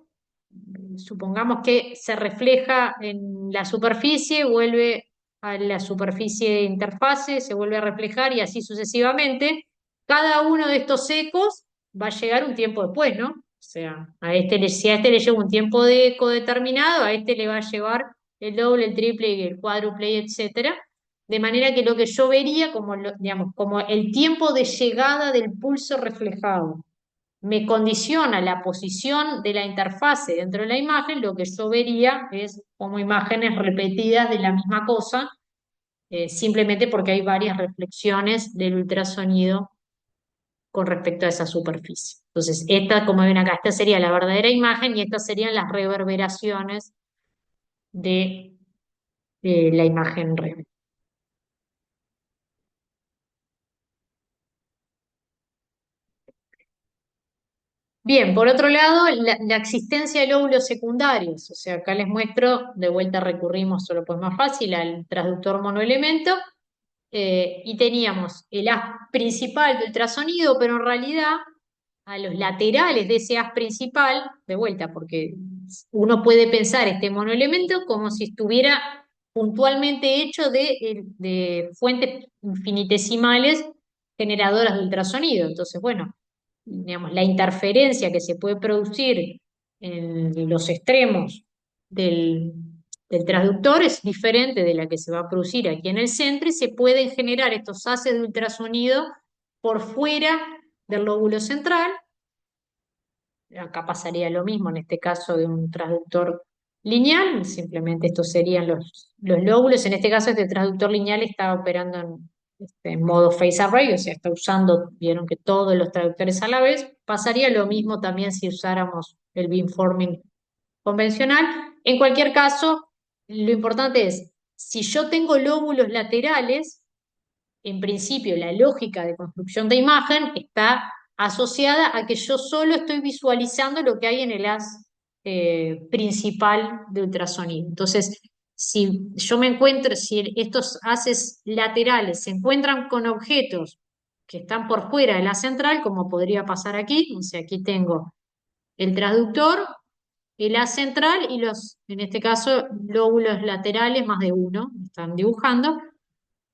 supongamos que se refleja en la superficie, vuelve a la superficie de interfase, se vuelve a reflejar y así sucesivamente. Cada uno de estos ecos va a llegar un tiempo después, ¿no? O sea, si a este le lleva un tiempo de eco determinado, a este le va a llevar el doble, el triple y el cuádruple, etcétera. De manera que lo que yo vería como, digamos, como el tiempo de llegada del pulso reflejado me condiciona la posición de la interfase dentro de la imagen, lo que yo vería es como imágenes repetidas de la misma cosa, simplemente porque hay varias reflexiones del ultrasonido con respecto a esa superficie. Entonces, esta, como ven acá, esta sería la verdadera imagen y estas serían las reverberaciones de la imagen real. Bien, por otro lado, la existencia de lóbulos secundarios, o sea, acá les muestro, de vuelta recurrimos, solo pues más fácil, al transductor monoelemento, y teníamos el haz principal de ultrasonido, pero en realidad a los laterales de ese haz principal, de vuelta, porque uno puede pensar este monoelemento como si estuviera puntualmente hecho de fuentes infinitesimales generadoras de ultrasonido. Entonces, bueno, digamos, la interferencia que se puede producir en los extremos del, del transductor es diferente de la que se va a producir aquí en el centro y se pueden generar estos haces de ultrasonido por fuera del lóbulo central. Acá pasaría lo mismo en este caso de un transductor lineal, simplemente estos serían los lóbulos. En este caso, este transductor lineal está operando en modo phase array, o sea, está usando, vieron que todos los traductores a la vez. Pasaría lo mismo también si usáramos el beamforming convencional. En cualquier caso, lo importante es, si yo tengo lóbulos laterales, en principio la lógica de construcción de imagen está asociada a que yo solo estoy visualizando lo que hay en el haz principal de ultrasonido. Entonces, si yo me encuentro, si estos haces laterales se encuentran con objetos que están por fuera de la central, como podría pasar aquí, o sea, aquí tengo el transductor, el haz central y los, en este caso, lóbulos laterales, más de uno, están dibujando.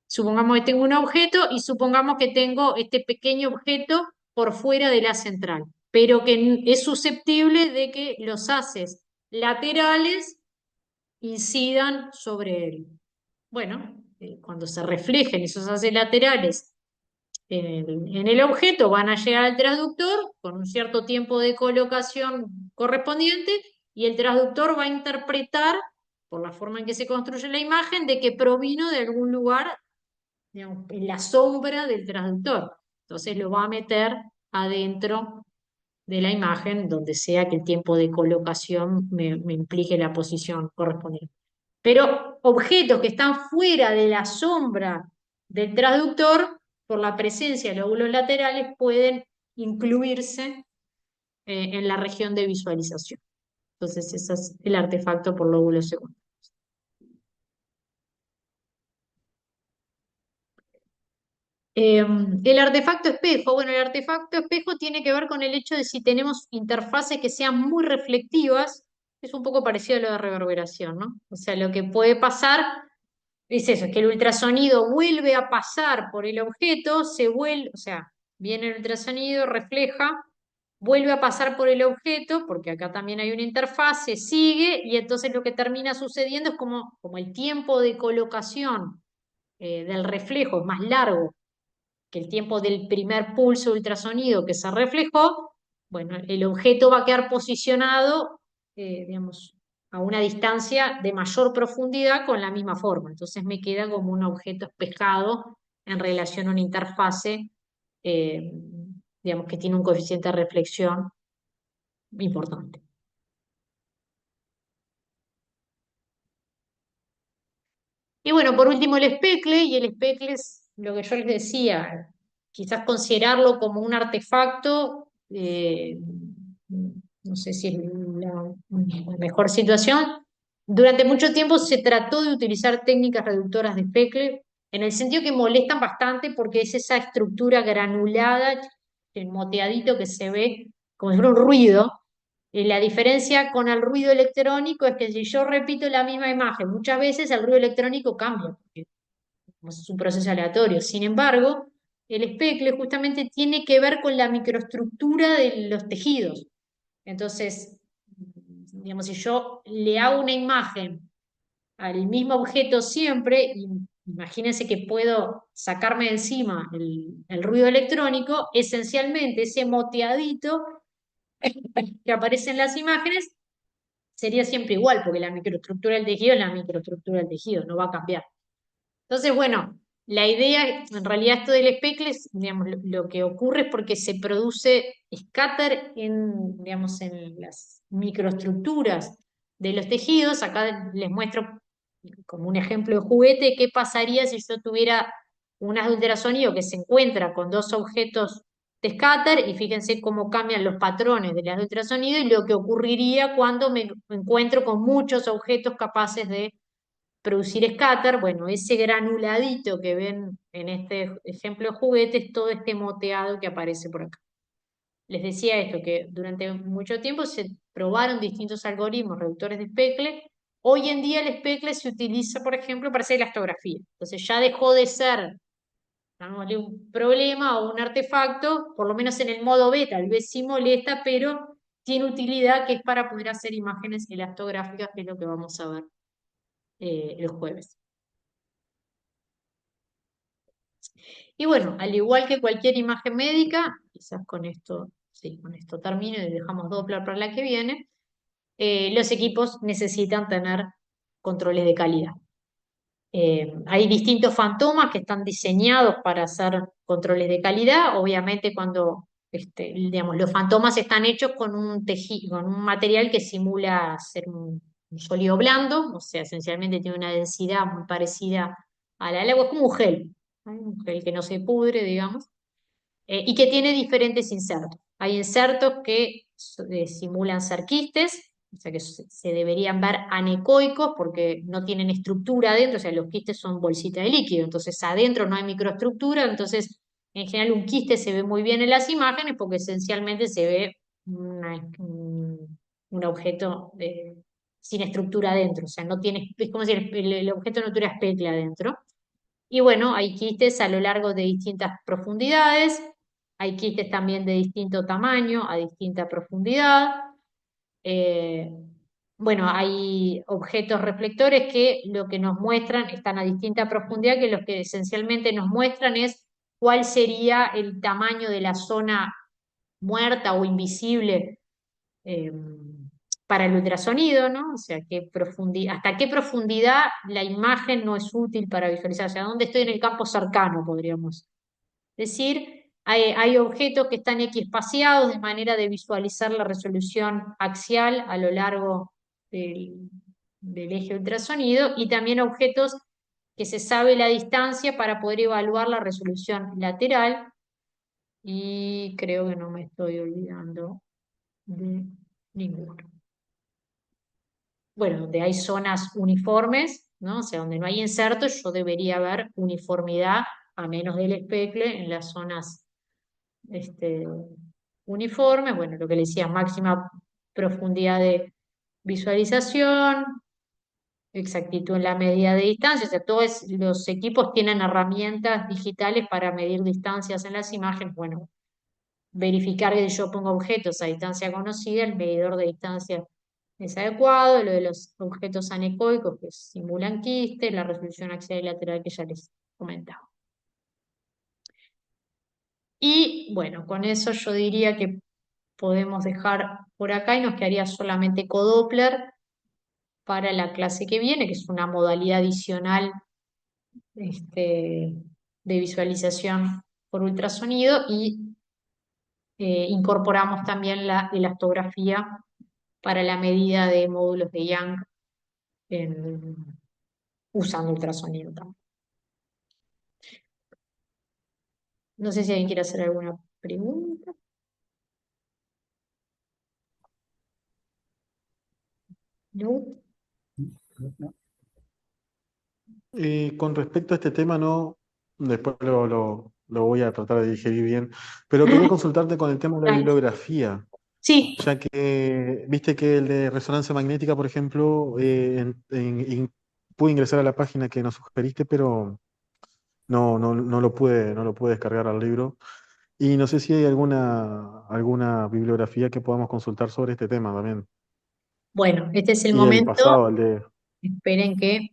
Supongamos que tengo un objeto y supongamos que tengo este pequeño objeto por fuera de la central, pero que es susceptible de que los haces laterales incidan sobre él. Bueno, cuando se reflejen esos haces laterales en el objeto, van a llegar al transductor con un cierto tiempo de colocación correspondiente y el transductor va a interpretar, por la forma en que se construye la imagen, de que provino de algún lugar, digamos, en la sombra del transductor. Entonces lo va a meter adentro de la imagen, donde sea que el tiempo de colocación me implique la posición correspondiente. Pero objetos que están fuera de la sombra del transductor, por la presencia de lóbulos laterales, pueden incluirse en la región de visualización. Entonces, ese es el artefacto por lóbulos secundarios. El artefacto espejo, bueno, el artefacto espejo tiene que ver con el hecho de si tenemos interfaces que sean muy reflectivas, es un poco parecido a lo de reverberación, ¿no? O sea, lo que puede pasar es eso, es que el ultrasonido vuelve a pasar por el objeto, se vuelve, o sea, viene el ultrasonido, refleja, vuelve a pasar por el objeto, porque acá también hay una interfase, sigue, y entonces lo que termina sucediendo es como el tiempo de colocación del reflejo es más largo que el tiempo del primer pulso de ultrasonido que se reflejó, bueno, el objeto va a quedar posicionado, digamos, a una distancia de mayor profundidad con la misma forma. Entonces me queda como un objeto espejado en relación a una interfase, eh, digamos, que tiene un coeficiente de reflexión importante. Y bueno, por último el especle, y el especle es lo que yo les decía, quizás considerarlo como un artefacto, no sé si es la mejor situación. Durante mucho tiempo se trató de utilizar técnicas reductoras de especle, en el sentido que molestan bastante porque es esa estructura granulada, el moteadito que se ve como si fuera un ruido, la diferencia con el ruido electrónico es que si yo repito la misma imagen muchas veces, el ruido electrónico cambia, porque es un proceso aleatorio. Sin embargo, el especle justamente tiene que ver con la microestructura de los tejidos. Entonces, digamos, si yo le hago una imagen al mismo objeto siempre y imagínense que puedo sacarme de encima el ruido electrónico, esencialmente ese moteadito que aparece en las imágenes sería siempre igual, porque la microestructura del tejido es la microestructura del tejido, no va a cambiar. Entonces, bueno, la idea, en realidad esto del especle, digamos, lo que ocurre es porque se produce scatter en, digamos, en las microestructuras de los tejidos. Acá les muestro como un ejemplo de juguete, qué pasaría si yo tuviera un haz de ultrasonido que se encuentra con dos objetos de scatter, y fíjense cómo cambian los patrones del haz de ultrasonido y lo que ocurriría cuando me encuentro con muchos objetos capaces de producir scatter. Bueno, ese granuladito que ven en este ejemplo de juguete es todo este moteado que aparece por acá. Les decía esto, que durante mucho tiempo se probaron distintos algoritmos reductores de especle. Hoy en día el especle se utiliza, por ejemplo, para hacer elastografía. Entonces ya dejó de ser, llamémosle, un problema o un artefacto, por lo menos en el modo beta. Tal vez sí molesta, pero tiene utilidad, que es para poder hacer imágenes elastográficas, que es lo que vamos a ver el jueves. Y bueno, al igual que cualquier imagen médica, quizás con esto, sí, con esto termino y dejamos Doppler para la que viene, los equipos necesitan tener controles de calidad. Hay distintos fantomas que están diseñados para hacer controles de calidad. Obviamente, cuando digamos, los fantomas están hechos con un tejido, con un material que simula ser un sólido blando, o sea, esencialmente tiene una densidad muy parecida a la del agua, es como un gel, ¿no? Un gel que no se pudre, digamos, y que tiene diferentes insertos. Hay insertos que simulan ser quistes, o sea que se deberían ver anecoicos porque no tienen estructura adentro, o sea, los quistes son bolsitas de líquido, entonces adentro no hay microestructura. Entonces en general un quiste se ve muy bien en las imágenes porque esencialmente se ve un objeto sin estructura adentro, o sea, no tiene, es como si el objeto no tuviera especle adentro. Y bueno, hay quistes a lo largo de distintas profundidades, hay quistes también de distinto tamaño, a distinta profundidad. Eh, bueno, hay objetos reflectores que lo que nos muestran están a distinta profundidad, que lo que esencialmente nos muestran es cuál sería el tamaño de la zona muerta o invisible eh, para el ultrasonido, ¿no? O sea, hasta qué profundidad la imagen no es útil para visualizar, o sea, dónde estoy en el campo cercano, podríamos decir. Hay objetos que están equiespaciados de manera de visualizar la resolución axial a lo largo del eje ultrasonido, y también objetos que se sabe la distancia para poder evaluar la resolución lateral, y creo que no me estoy olvidando de ninguno. Bueno, donde hay zonas uniformes, ¿no? O sea, donde no hay insertos, yo debería ver uniformidad, a menos del especle, en las zonas este, uniformes. Bueno, lo que le decía, máxima profundidad de visualización, exactitud en la medida de distancia. O sea, todos los equipos tienen herramientas digitales para medir distancias en las imágenes. Bueno, verificar que yo pongo objetos a distancia conocida, el medidor de distancia es adecuado. Lo de los objetos anecoicos que simulan quistes, la resolución axial y lateral que ya les comentaba. Y bueno, con eso yo diría que podemos dejar por acá y nos quedaría solamente codoppler para la clase que viene, que es una modalidad adicional de visualización por ultrasonido, y incorporamos también la elastografía para la medida de módulos de Young usando ultrasonido también. No sé si alguien quiere hacer alguna pregunta. ¿No?
Con respecto a este tema, no, después lo voy a tratar de digerir bien, pero quería consultarte con el tema de la
Dale.
bibliografía,
Sí,
ya que viste que el de resonancia magnética, por ejemplo, pude ingresar a la página que nos sugeriste, pero no lo pude descargar al libro. Y no sé si hay alguna bibliografía que podamos consultar sobre este tema también.
bueno, este es el
Y el
momento.
pasado, el de...
Esperen que